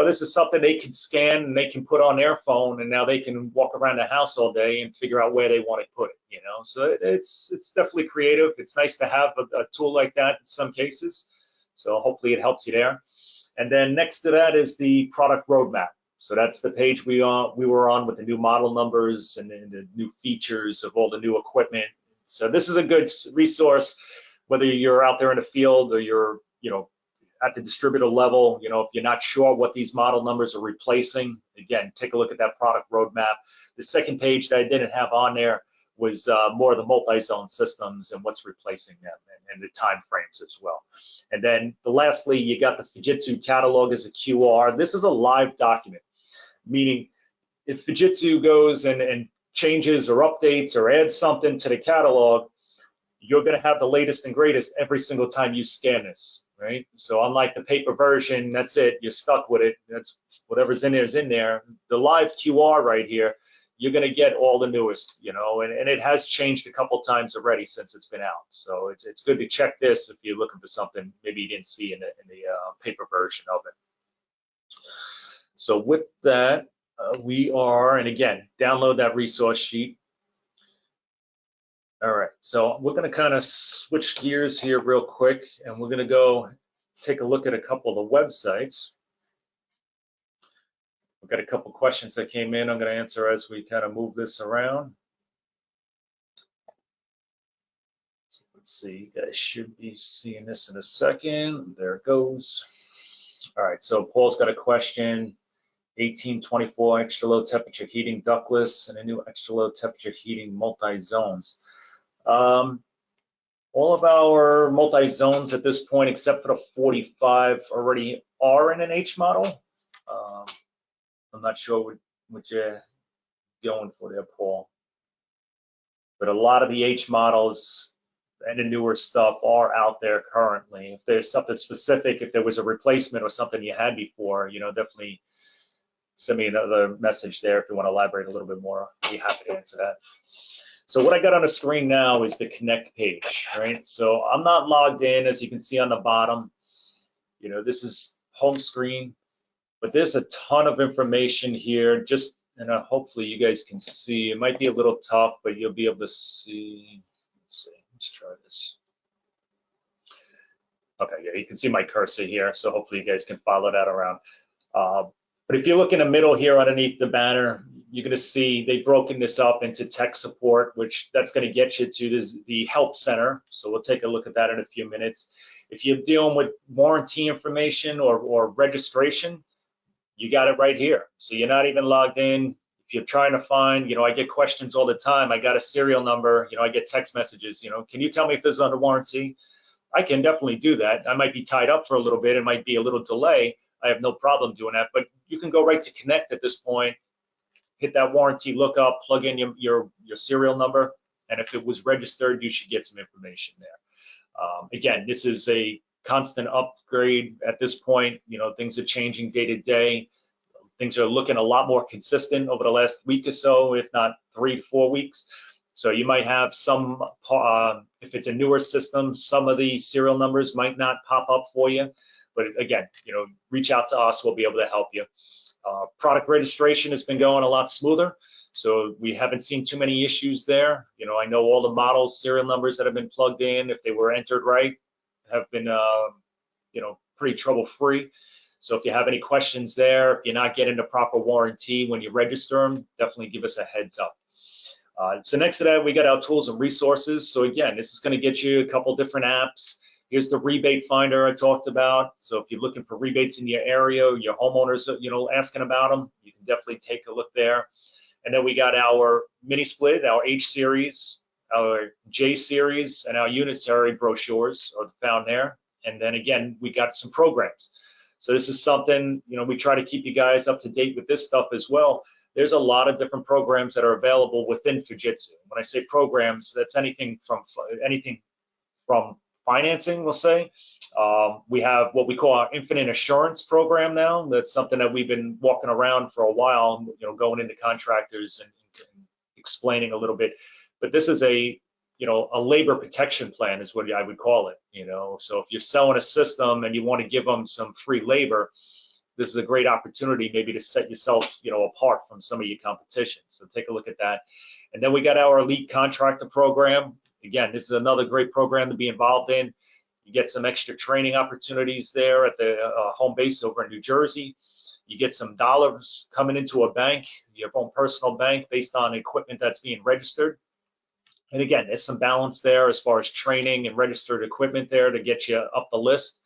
this is something they can scan and they can put on their phone, and now they can walk around the house all day and figure out where they want to put it, So it's definitely creative. It's nice to have a tool like that in some cases. So hopefully it helps you there. And then next to that is the product roadmap. So that's the page we were on with the new model numbers and the new features of all the new equipment. So this is a good resource, whether you're out there in the field or you're, at the distributor level, if you're not sure what these model numbers are replacing, again, take a look at that product roadmap. The second page that I didn't have on there was more of the multi-zone systems and what's replacing them and the time frames as well. And then lastly, you got the Fujitsu catalog as a QR. This is a live document, meaning if Fujitsu goes and changes or updates or adds something to the catalog, you're going to have the latest and greatest every single time you scan this, right? So unlike the paper version, that's it, you're stuck with it. That's whatever's in there is in there. The live QR right here, you're going to get all the newest, and it has changed a couple times already since it's been out. So it's good to check this if you're looking for something maybe you didn't see in the paper version of it. So with that, and again, download that resource sheet. All right, so we're going to kind of switch gears here real quick, and we're going to go take a look at a couple of the websites. We've got a couple questions that came in I'm going to answer as we kind of move this around. So Let's see, you guys should be seeing this in a second. There it goes. All right, so Paul's got a question. 1824 extra low temperature heating ductless and a new extra low temperature heating multi-zones. All of our multi-zones at this point, except for the 45, already are in an H model. I'm not sure what you're going for there, Paul. But a lot of the H models and the newer stuff are out there currently. If there's something specific, if there was a replacement or something you had before, you know, definitely send me another message there if you want to elaborate a little bit more. I'd be happy to answer that. So what I got on the screen now is the connect page, right? So I'm not logged in, as you can see on the bottom. You know, this is home screen, but there's a ton of information here. Just, and hopefully you guys can see. It might be a little tough, but you'll be able to see. Let's see, let's try this. Okay, yeah, you can see my cursor here, so hopefully you guys can follow that around. But if you look in the middle here underneath the banner, you're going to see they've broken this up into tech support, which that's going to get you to the help center. So we'll take a look at that in a few minutes. If you're dealing with warranty information or registration, you got it right here. So you're not even logged in. If you're trying to find, you know, I get questions all the time. I got a serial number, you know, I get text messages, you know, can you tell me if this is under warranty? I can definitely do that. I might be tied up for a little bit. It might be a little delay. I have no problem doing that, but you can go right to connect at this point, hit that warranty lookup, plug in your serial number, and if it was registered, you should get some information there. Again, this is a constant upgrade at this point. You know, things are changing day to day. Things are looking a lot more consistent over the last week or so, if not 3 to 4 weeks. So you might have some, if it's a newer system, some of the serial numbers might not pop up for you. But again, you know, reach out to us. We'll be able to help you. Product registration has been going a lot smoother, so we haven't seen too many issues there. You know, I know all the models, serial numbers that have been plugged in, if they were entered right, have been, you know, pretty trouble-free. So if you have any questions there, if you're not getting the proper warranty when you register them, definitely give us a heads up. So next to that, we got our tools and resources. So again, this is going to get you a couple different apps. Here's the rebate finder I talked about. So if you're looking for rebates in your area, your homeowners, you know, asking about them, you can definitely take a look there. And then we got our mini split, our H series, our J series, and our unitary brochures are found there. And then again, we got some programs. So this is something, you know, we try to keep you guys up to date with this stuff as well. There's a lot of different programs that are available within Fujitsu. When I say programs, that's anything from financing, we'll say. We have what we call our Infinite Assurance program now. That's something that we've been walking around for a while, you know, going into contractors and explaining a little bit. But this is a, you know, a labor protection plan is what I would call it, you know. So if you're selling a system and you want to give them some free labor, this is a great opportunity maybe to set yourself, you know, apart from some of your competition. So take a look at that. And then we got our Elite Contractor program. Again, this is another great program to be involved in. You get some extra training opportunities there at the home base over in New Jersey. You get some dollars coming into a bank, your own personal bank, based on equipment that's being registered. And again, there's some balance there as far as training and registered equipment there to get you up the list.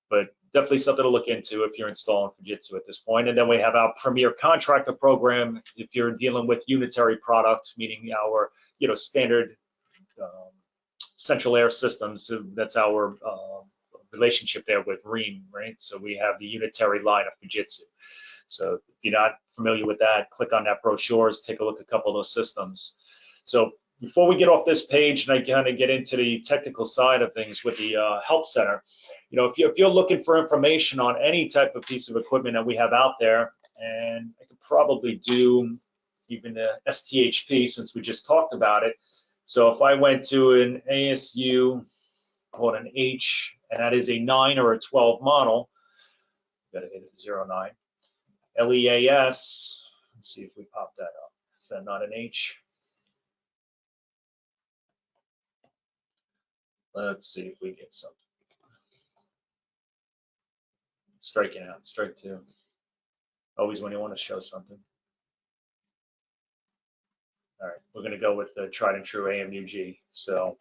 But definitely something to look into if you're installing Fujitsu at this point. And then we have our Premier Contractor program if you're dealing with unitary products, meaning our, you know, standard central air systems. So that's our relationship there with Ream, right? So we have the unitary line of Fujitsu. So if you're not familiar with that, click on that brochures, take a look at a couple of those systems. So before we get off this page and I kind of get into the technical side of things with the help center, you know, if you're looking for information on any type of piece of equipment that we have out there, and I could probably do even the STHP since we just talked about it. So if I went to an ASU, called an H, and that is a 9 or a 12 model, gotta hit it 09. LEAS, let's see if we pop that up. Is that not an H? Let's see if we get something. Striking out, strike 2. Always when you want to show something. All right, we're going to go with the tried and true AMUG. So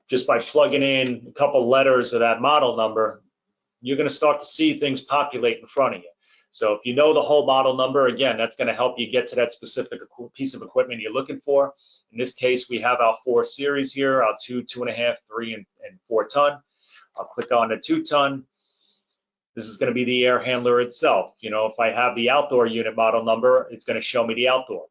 just by plugging in a couple letters of that model number, you're going to start to see things populate in front of you. So if you know the whole model number, again, that's going to help you get to that specific piece of equipment you're looking for. In this case, we have our 4 series here, our 2, 2.5, 3, and 4 ton. I'll click on the 2 ton. This is going to be the air handler itself. You know, if I have the outdoor unit model number, it's going to show me the outdoor.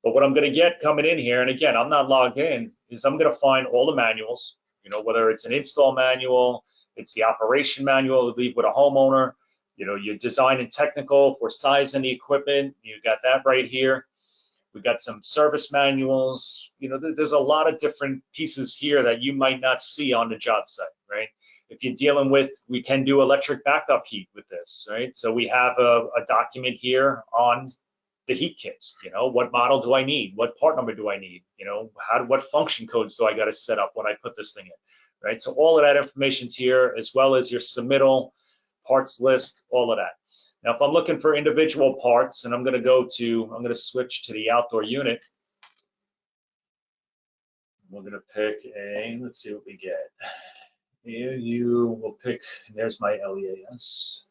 But what I'm going to get coming in here, and again, I'm not logged in, is I'm going to find all the manuals, you know, whether it's an install manual, it's the operation manual, leave with a homeowner, you know, your design and technical for sizing the equipment, you got that right here. We got some service manuals, you know, there's a lot of different pieces here that you might not see on the job site, right? If you're dealing with, we can do electric backup heat with this, right? So we have a document here on the heat kits, you know, what model do I need? What part number do I need? You know, what function codes do I got to set up when I put this thing in, right? So all of that information's here, as well as your submittal, parts list, all of that. Now, if I'm looking for individual parts, and I'm going to switch to the outdoor unit. We're going to pick let's see what we get. Here you will pick, there's my LEAS.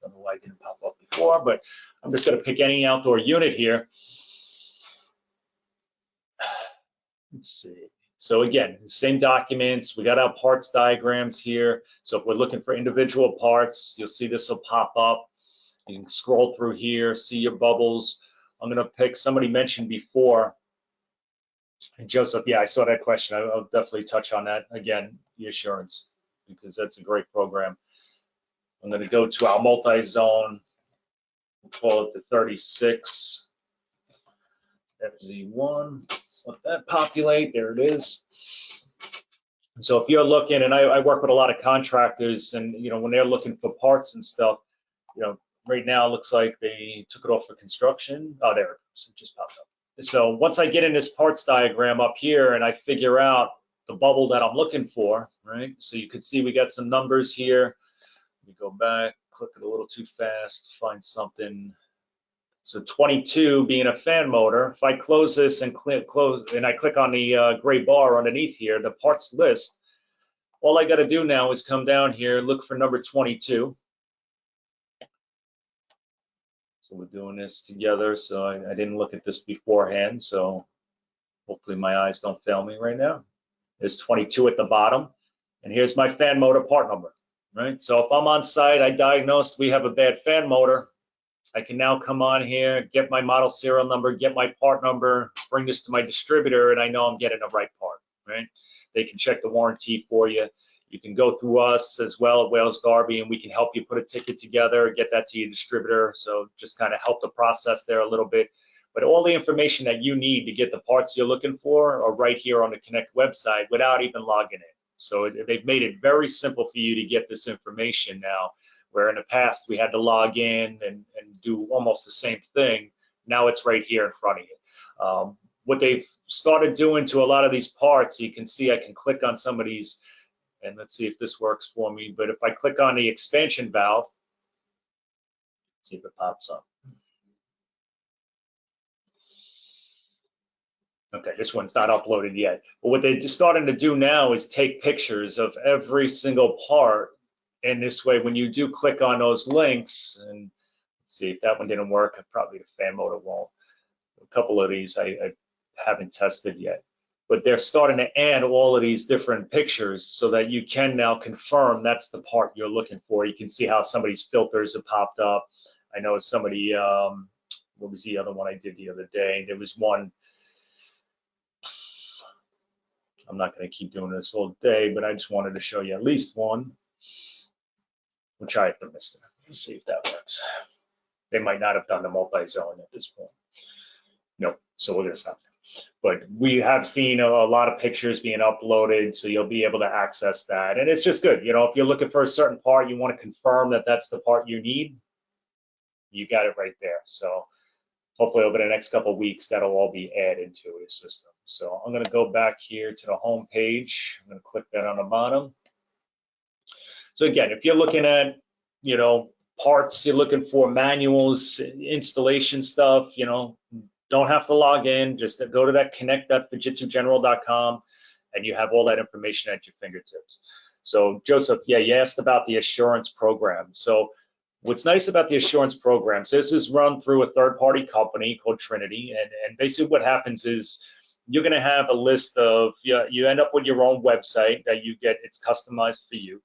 Don't know why it didn't pop up before, but I'm just going to pick any outdoor unit here. Let's see. So again, same documents. We got our parts diagrams here. So if we're looking for individual parts, you'll see this will pop up. You can scroll through here, see your bubbles. I'm going to pick, somebody mentioned before, and Joseph, yeah, I saw that question. I'll definitely touch on that again, the assurance, because that's a great program. I'm going to go to our multi-zone, we'll call it the 36 FZ1. Let's let that populate. There it is. And so if you're looking, and I work with a lot of contractors, and you know, when they're looking for parts and stuff, you know, right now it looks like they took it off for construction. Oh, there it is. It just popped up. So once I get in this parts diagram up here and I figure out the bubble that I'm looking for, right? So you can see we got some numbers here. Let me go back, click it a little too fast, find something. So 22 being a fan motor. If I close this and close, and I click on the gray bar underneath here, the parts list, all I got to do now is come down here, look for number 22. So we're doing this together. So I didn't look at this beforehand. So hopefully my eyes don't fail me right now. There's 22 at the bottom. And here's my fan motor part number, right? So if I'm on site, I diagnosed we have a bad fan motor. I can now come on here, get my model serial number, get my part number, bring this to my distributor, and I know I'm getting the right part, right? They can check the warranty for you. You can go through us as well at Wales Darby, and we can help you put a ticket together, get that to your distributor. So just kind of help the process there a little bit. But all the information that you need to get the parts you're looking for are right here on the Connect website without even logging in. So they've made it very simple for you to get this information now, where in the past we had to log in and do almost the same thing. Now it's right here in front of you. What they've started doing to a lot of these parts, you can see I can click on some of these, and let's see if this works for me. But if I click on the expansion valve, see if it pops up. Okay, this one's not uploaded yet. But what they're just starting to do now is take pictures of every single part. And this way, when you do click on those links, and let's see if that one didn't work, probably the fan motor won't. A couple of these I haven't tested yet. But they're starting to add all of these different pictures so that you can now confirm that's the part you're looking for. You can see how somebody's filters have popped up. I know somebody, what was the other one I did the other day? There was one, I'm not going to keep doing this all day, but I just wanted to show you at least one. We'll try it for Mister. Let's see if that works. They might not have done the multi-zone at this point. No, so we're going to stop there. But we have seen a lot of pictures being uploaded, so you'll be able to access that. And it's just good. You know, if you're looking for a certain part, you want to confirm that that's the part you need, you got it right there. So hopefully over the next couple of weeks, that'll all be added to the system. So I'm going to go back here to the home page. I'm going to click that on the bottom. So again, if you're looking at, you know, parts, you're looking for manuals, installation stuff, you know, don't have to log in, just go to that connect.fujitsugeneral.com and you have all that information at your fingertips. So Joseph, yeah, you asked about the assurance program. So what's nice about the assurance programs, this is run through a third-party company called Trinity, and basically what happens is you're going to have a list of, you end up with your own website that you get, it's customized for you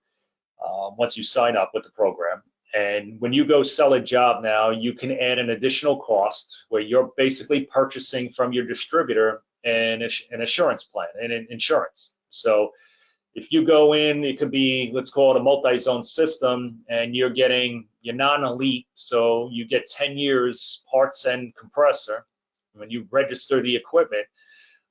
once you sign up with the program. And when you go sell a job now, you can add an additional cost where you're basically purchasing from your distributor an assurance plan and an insurance. So if you go in, it could be, let's call it a multi-zone system, and you're non-elite, so you get 10 years parts and compressor. When you register the equipment,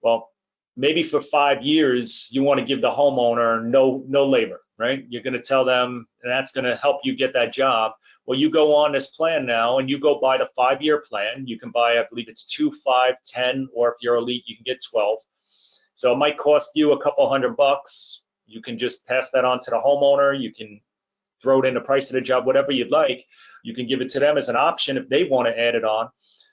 well, maybe for 5 years, you want to give the homeowner no labor, right? You're going to tell them, and that's going to help you get that job. Well, you go on this plan now, and you go buy the 5-year plan. You can buy, I believe it's 2, 5, 10, or if you're elite, you can get 12. So it might cost you a couple $100. You can just pass that on to the homeowner. You can throw it in the price of the job, whatever you'd like. You can give it to them as an option if they want to add it on.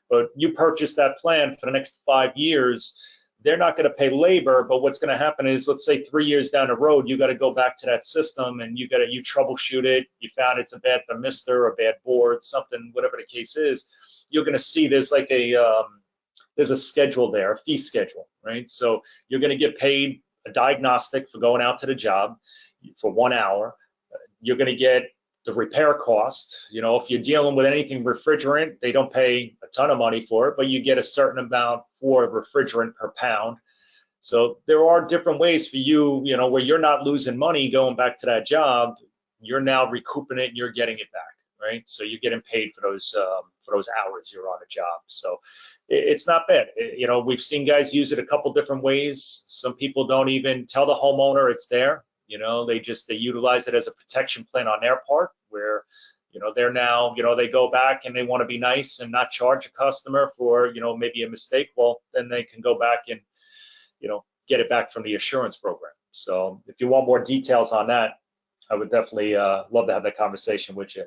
But you purchase that plan for the next 5 years. They're not going to pay labor, but what's going to happen is, let's say 3 years down the road, you got to go back to that system and you troubleshoot it. You found it's a bad thermistor, a bad board, something, whatever the case is. You're going to see there's like there's a schedule there, a fee schedule, right? So you're going to get paid a diagnostic for going out to the job for 1 hour. You're going to get the repair cost. You know, if you're dealing with anything refrigerant, they don't pay a ton of money for it, but you get a certain amount for refrigerant per pound. So there are different ways for you, you know, where you're not losing money going back to that job. You're now recouping it and you're getting it back, right? So you're getting paid for those hours you're on a job. So it's not bad. You know, we've seen guys use it a couple different ways. Some people don't even tell the homeowner it's there. You know, they utilize it as a protection plan on their part, where, you know, they're now, you know, they go back and they want to be nice and not charge a customer for, you know, maybe a mistake. Well, then they can go back and, you know, get it back from the assurance program. So if you want more details on that, I would definitely love to have that conversation with you.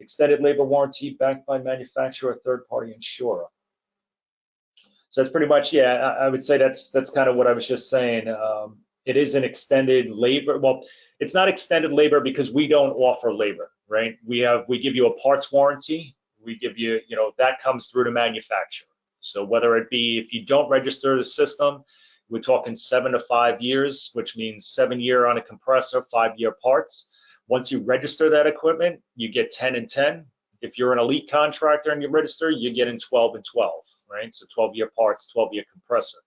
Extended labor warranty backed by manufacturer, third-party insurer. So that's pretty much, yeah, I would say that's kind of what I was just saying. It is an extended labor. Well, it's not extended labor because we don't offer labor, right? We give you a parts warranty. We give you, you know, that comes through the manufacturer. So whether it be, if you don't register the system, we're talking 7 to 5 years, which means 7 year on a compressor, 5-year parts. Once you register that equipment, you get 10 and 10. If you're an elite contractor and you register, you get in 12 and 12, right? So 12-year parts, 12-year compressor.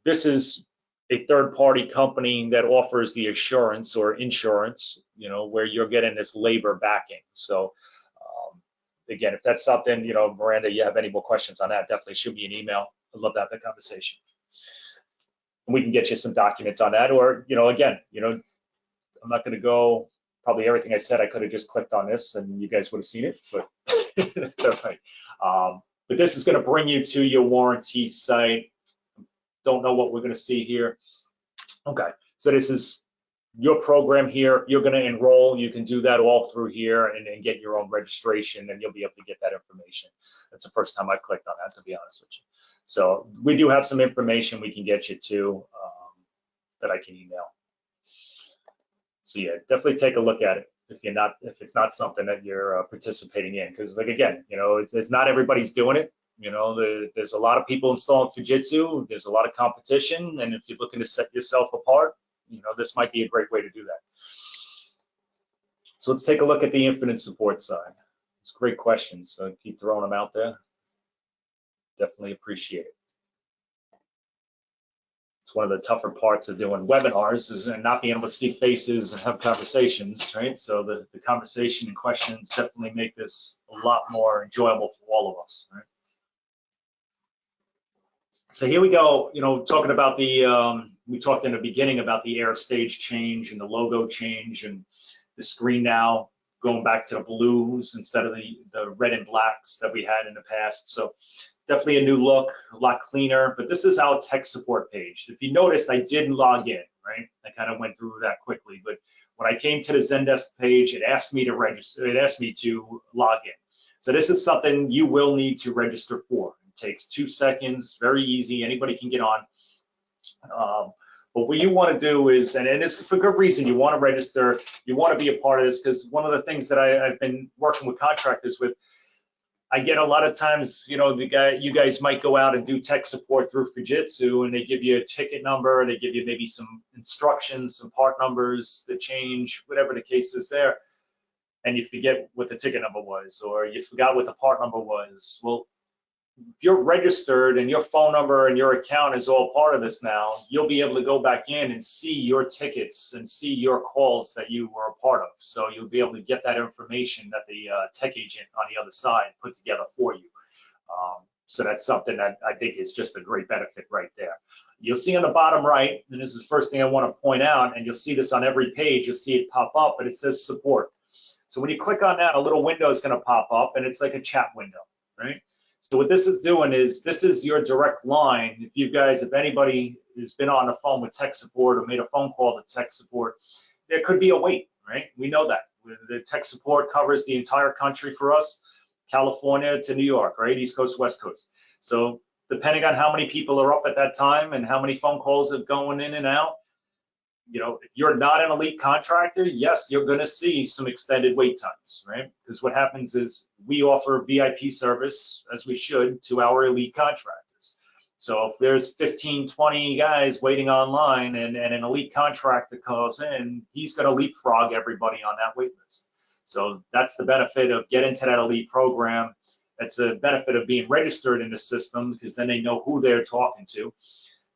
This is a third-party company that offers the assurance or insurance, you know, where you're getting this labor backing. So again, if that's something, you know, Miranda, you have any more questions on that, definitely shoot me an email. I'd love to have that conversation. And we can get you some documents on that. Or, you know, again, you know, I'm not going to go, probably everything I said, I could have just clicked on this and you guys would have seen it, but it's okay. But this is going to bring you to your warranty site. Don't know what we're going to see here. Okay, so this is your program here. You're going to enroll. You can do that all through here and get your own registration, and you'll be able to get that information. That's the first time I've clicked on that, to be honest with you. So we do have some information we can get you to that I can email. So yeah, definitely take a look at it if it's not something that you're participating in, because like again, you know, it's not everybody's doing it. You know, there's a lot of people installing Fujitsu. There's a lot of competition, and if you're looking to set yourself apart, you know, this might be a great way to do that. So let's take a look at the infinite support side. It's great questions, so keep throwing them out there. Definitely appreciate it. It's one of the tougher parts of doing webinars is not being able to see faces and have conversations, right? So the conversation and questions definitely make this a lot more enjoyable for all of us, right? So here we go, you know, talking about we talked in the beginning about the AIRSTAGE change and the logo change and the screen now going back to the blues instead of the red and blacks that we had in the past. So definitely a new look, a lot cleaner, but this is our tech support page. If you noticed, I did log in, right? I kind of went through that quickly, but when I came to the Zendesk page, it asked me to register, it asked me to log in. So this is something you will need to register for. Takes 2 seconds, very easy, anybody can get on. But what you want to do is, and it's for good reason, you want to register, you want to be a part of this, because one of the things that I've been working with contractors with, I get a lot of times, you know, you guys might go out and do tech support through Fujitsu, and they give you a ticket number, they give you maybe some instructions, some part numbers that change, whatever the case is there, and you forget what the ticket number was, or you forgot what the part number was. Well, if you're registered and your phone number and your account is all part of this now, you'll be able to go back in and see your tickets and see your calls that you were a part of. So you'll be able to get that information that the tech agent on the other side put together for you. So that's something that I think is just a great benefit right there. You'll see on the bottom right, and this is the first thing I want to point out, and you'll see this on every page, you'll see it pop up, but it says support. So when you click on that, a little window is going to pop up, and it's like a chat window, right? So what this is doing is, this is your direct line. If you guys, if anybody has been on the phone with tech support or made a phone call to tech support, there could be a wait, right? We know that. The tech support covers the entire country for us, California to New York, right? East Coast, West Coast. So depending on how many people are up at that time and how many phone calls are going in and out, you know, if you're not an elite contractor, yes, you're going to see some extended wait times, right? Because what happens is we offer VIP service, as we should, to our elite contractors. So if there's 15, 20 guys waiting online and an elite contractor calls in, he's going to leapfrog everybody on that wait list. So that's the benefit of getting to that elite program. That's the benefit of being registered in the system, because then they know who they're talking to.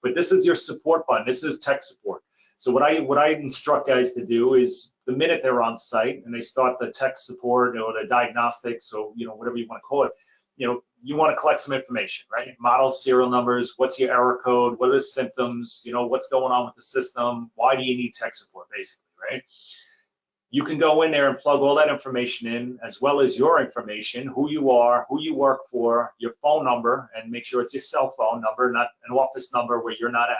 But this is your support button. This is tech support. So what I instruct guys to do is, the minute they're on site and they start the tech support or the diagnostics, or, you know, whatever you want to call it, you know, you want to collect some information, right? Models, serial numbers, what's your error code, what are the symptoms, you know, what's going on with the system, why do you need tech support, basically, right? You can go in there and plug all that information in, as well as your information, who you are, who you work for, your phone number, and make sure it's your cell phone number, not an office number where you're not at.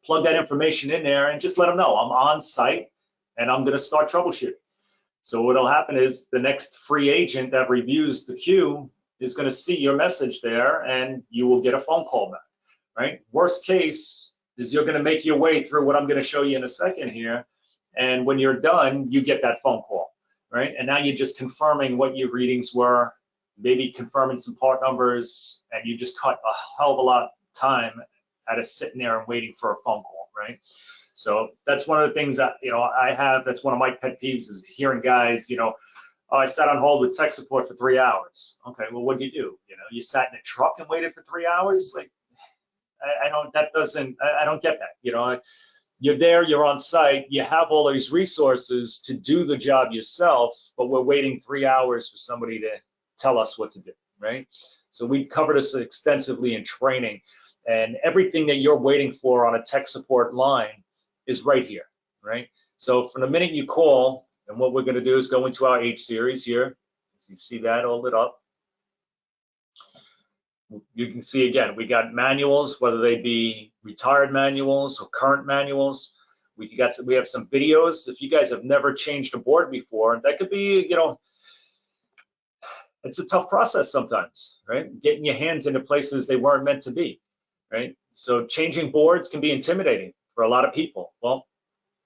Plug that information in there and just let them know I'm on site and I'm going to start troubleshooting. So what'll happen is, the next free agent that reviews the queue is going to see your message there, and you will get a phone call back, right? Worst case is, you're going to make your way through what I'm going to show you in a second here, and when you're done, you get that phone call, right? And now you're just confirming what your readings were, maybe confirming some part numbers, and you just cut a hell of a lot of time out of sitting there and waiting for a phone call, right? So that's one of the things that, you know, that's one of my pet peeves, is hearing guys, you know, oh, I sat on hold with tech support for 3 hours. Okay, well, what did you do? You know, you sat in a truck and waited for 3 hours? Like, I don't get that. You know, you're there, you're on site, you have all these resources to do the job yourself, but we're waiting 3 hours for somebody to tell us what to do, right? So we cover this extensively in training. And everything that you're waiting for on a tech support line is right here, right? So from the minute you call, and what we're going to do is go into our H series here. You see that all lit up. You can see, again, we got manuals, whether they be retired manuals or current manuals. We have some videos. If you guys have never changed a board before, that could be, you know, it's a tough process sometimes, right? Getting your hands into places they weren't meant to be. Right? So changing boards can be intimidating for a lot of people. Well,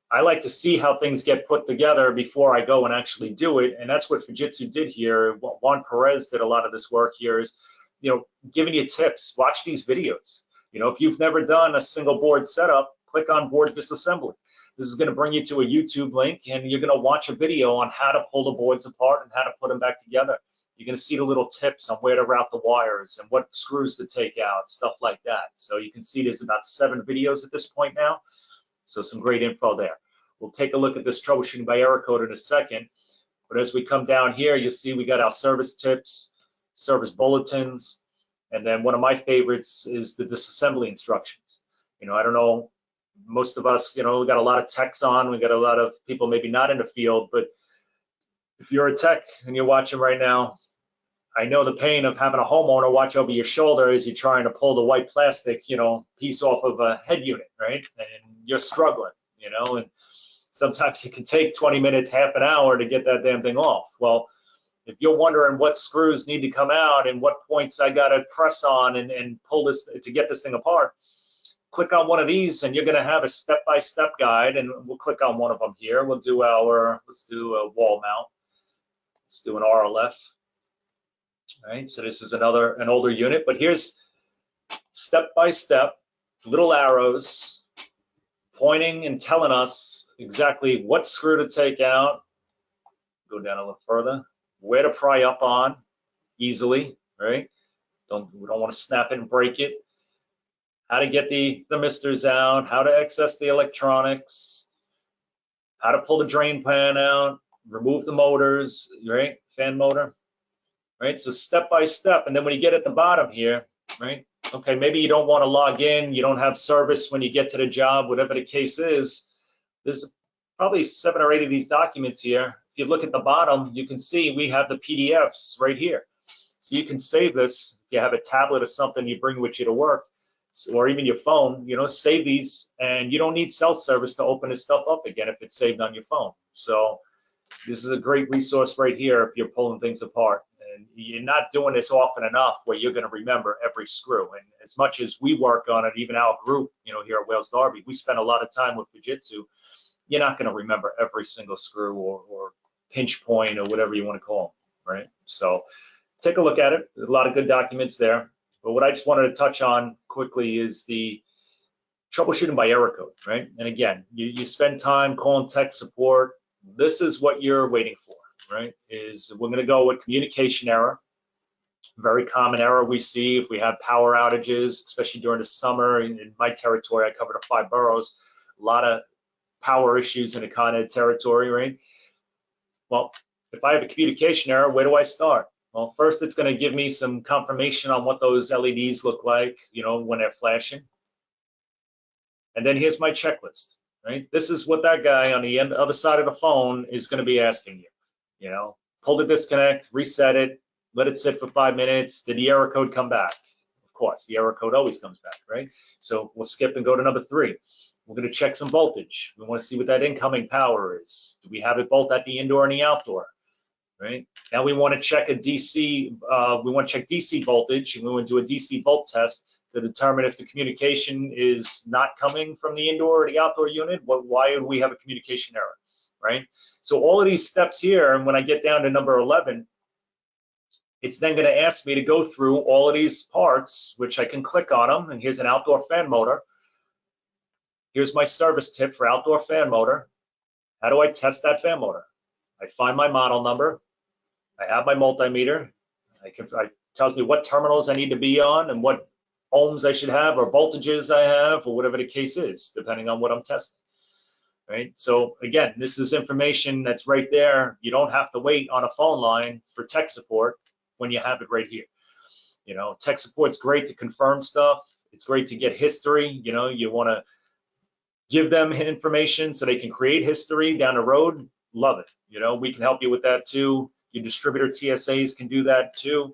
I like to see how things get put together before I go and actually do it. And that's what Fujitsu did here. Juan Perez did a lot of this work here, is, you know, giving you tips. Watch these videos. You know, if you've never done a single board setup, click on board disassembly. This is going to bring you to a YouTube link, and you're going to watch a video on how to pull the boards apart and how to put them back together. You're going to see the little tips on where to route the wires and what screws to take out, stuff like that. So you can see there's about 7 videos at this point now. So some great info there. We'll take a look at this troubleshooting by error code in a second. But as we come down here, you'll see we got our service tips, service bulletins, and then one of my favorites is the disassembly instructions. You know, I don't know, most of us, you know, we got a lot of techs on, we got a lot of people maybe not in the field, but if you're a tech and you're watching right now, I know the pain of having a homeowner watch over your shoulder as you're trying to pull the white plastic, you know, piece off of a head unit, right? And you're struggling, you know, and sometimes it can take 20 minutes, half an hour to get that damn thing off. Well, if you're wondering what screws need to come out and what points I got to press on and pull this to get this thing apart, click on one of these and you're going to have a step-by-step guide, and we'll click on one of them here. We'll do let's do a wall mount. Let's do an RLF. All right, so this is an older unit, but here's step-by-step, little arrows pointing and telling us exactly what screw to take out. Go down a little further, where to pry up on easily, right? We don't want to snap it and break it. How to get the misters out, how to access the electronics, how to pull the drain pan out, remove the motors, right? Fan motor, right? So step by step. And then when you get at the bottom here, right? Okay, maybe you don't want to log in, you don't have service when you get to the job, whatever the case is. There's probably 7 or 8 of these documents here. If you look at the bottom, you can see we have the PDFs right here. So you can save this. If you have a tablet or something you bring with you to work, or even your phone, save these, and you don't need self-service to open this stuff up again if it's saved on your phone. So this is a great resource right here if you're pulling things apart. And you're not doing this often enough where you're going to remember every screw. And as much as we work on it, even our group, here at Wales Darby, we spend a lot of time with Fujitsu. You're not going to remember every single screw or pinch point or whatever you want to call them, right? So take a look at it. There's a lot of good documents there. But what I just wanted to touch on quickly is the troubleshooting by error code, right? And again, you spend time calling tech support. This is what you're waiting for, right? Is we're going to go with communication error. Very common error we see if we have power outages, especially during the summer. In my territory, I cover the 5 boroughs. A lot of power issues in the Con Ed territory, right? Well, if I have a communication error, where do I start? Well, first it's going to give me some confirmation on what those LEDs look like, when they're flashing. And then here's my checklist, right? This is what that guy on the other side of the phone is going to be asking you. Pull the disconnect, reset it, let it sit for 5 minutes. Did the error code come back? Of course, the error code always comes back, right? So we'll skip and go to number 3. We're going to check some voltage. We want to see what that incoming power is. Do we have it both at the indoor and the outdoor? Right now we want to check a DC. We want to check DC voltage, and we want to do a DC volt test to determine if the communication is not coming from the indoor or the outdoor unit. Why would we have a communication error, right? So all of these steps here, and when I get down to number 11, it's then going to ask me to go through all of these parts, which I can click on them. And here's an outdoor fan motor. Here's my service tip for outdoor fan motor. How do I test that fan motor? I find my model number. I have my multimeter. It tells me what terminals I need to be on and what ohms I should have or voltages I have or whatever the case is, depending on what I'm testing, right? So again, this is information that's right there. You don't have to wait on a phone line for tech support when you have it right here. Tech support's great to confirm stuff. It's great to get history. You want to give them information so they can create history down the road. Love it. We can help you with that too. Your distributor TSAs can do that too.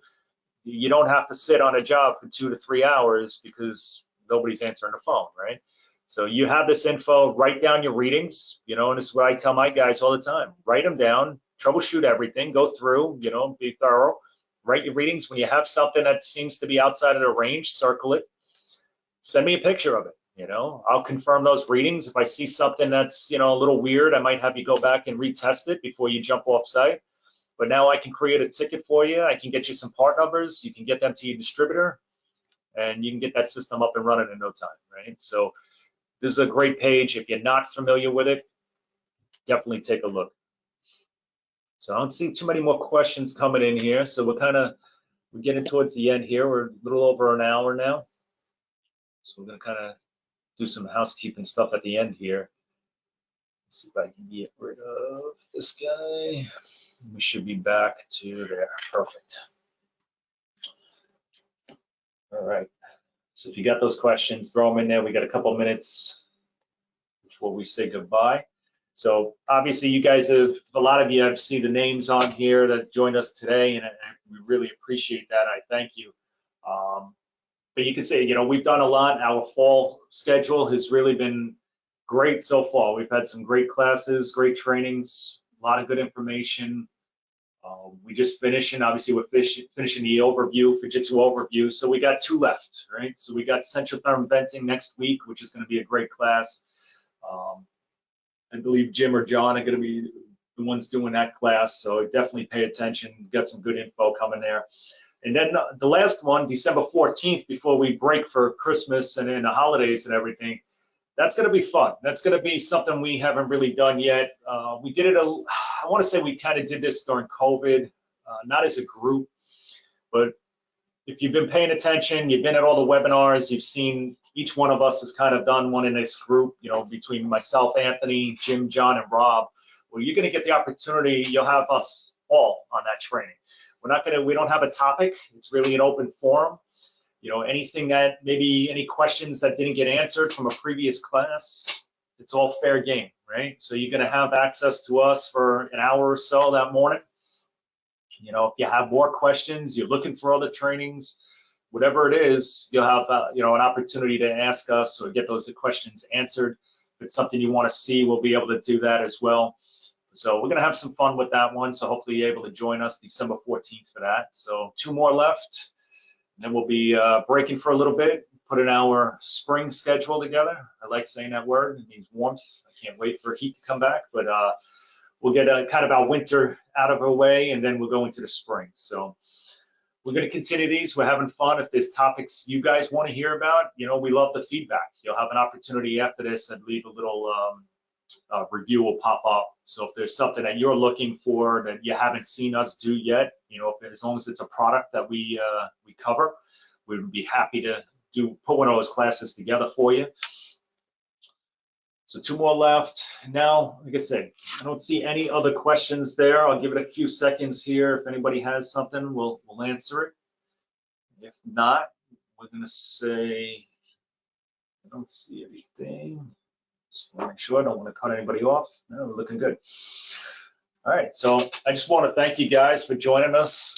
You don't have to sit on a job for 2 to 3 hours because nobody's answering the phone, right? So you have this info, write down your readings, and this is what I tell my guys all the time. Write them down, troubleshoot everything, go through, be thorough, write your readings. When you have something that seems to be outside of the range, circle it, send me a picture of it. I'll confirm those readings. If I see something that's, a little weird, I might have you go back and retest it before you jump off site. But now I can create a ticket for you. I can get you some part numbers. You can get them to your distributor, and you can get that system up and running in no time, right? So this is a great page. If you're not familiar with it, definitely take a look. So I don't see too many more questions coming in here. So we're getting towards the end here. We're a little over an hour now. So we're going to kind of do some housekeeping stuff at the end here. Let's see if I can get rid of this guy. We should be back to there. Perfect. All right. So if you got those questions, throw them in there. We got a couple minutes before we say goodbye. So obviously you guys have, a lot of you have seen the names on here that joined us today, and we really appreciate that. I thank you. But you can say, we've done a lot. Our fall schedule has really been great so far. We've had some great classes, great trainings, a lot of good information. We just finished, and obviously we're finishing the overview, Fujitsu Overview. So we got 2 left, right? So we got central thermal venting next week, which is going to be a great class. I believe Jim or John are going to be the ones doing that class, so definitely pay attention. Got some good info coming there. And then the last one, December 14th, before we break for Christmas and then the holidays and everything, that's going to be fun. That's going to be something we haven't really done yet. We did it, I want to say we kind of did this during COVID, not as a group, but if you've been paying attention, you've been at all the webinars, you've seen each one of us has kind of done one in this group, you know, between myself, Anthony, Jim, John, and Rob. Well, you're going to get the opportunity, you'll have us all on that training. We don't have a topic. It's really an open forum. You know, anything that maybe any questions that didn't get answered from a previous class, it's all fair game, right? So you're going to have access to us for an hour or so that morning. You know, if you have more questions, you're looking for other trainings, whatever it is, you'll have you know, an opportunity to ask us or get those questions answered. If it's something you want to see, we'll be able to do that as well. So we're going to have some fun with that one. So hopefully you're able to join us December 14th for that. So 2 more left. And then we'll be breaking for a little bit, putting our spring schedule together. I like saying that word. It means warmth. I can't wait for heat to come back. But we'll get kind of our winter out of our way, and then we'll go into the spring. So we're going to continue these. We're having fun. If there's topics you guys want to hear about, you know, we love the feedback. You'll have an opportunity after this, I believe a little review will pop up. So if there's something that you're looking for that you haven't seen us do yet, you know, as long as it's a product that we cover, we would be happy to put one of those classes together for you. So 2 more left. Now, like I said, I don't see any other questions there. I'll give it a few seconds here. If anybody has something, we'll answer it. If not, we're going to say, I don't see anything. Just want to make sure I don't want to cut anybody off. No, we're looking good. All right, so I just want to thank you guys for joining us.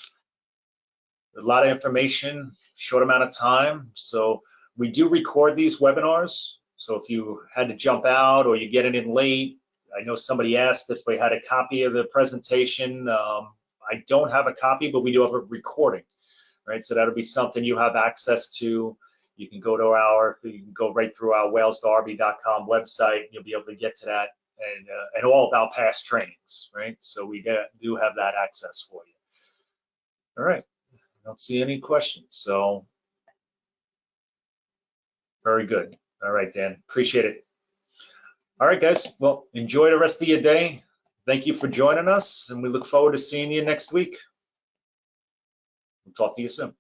A lot of information, short amount of time. So we do record these webinars. So if you had to jump out or you're getting in late, I know somebody asked if we had a copy of the presentation. I don't have a copy, but we do have a recording, right? So that'll be something you have access to. You can go right through our walesdarby.com website. You'll be able to get to that and all of our past trainings, right? So we do have that access for you. All right, I don't see any questions. So very good. All right, Dan, appreciate it. All right, guys, well, enjoy the rest of your day. Thank you for joining us, and we look forward to seeing you next week. We'll talk to you soon.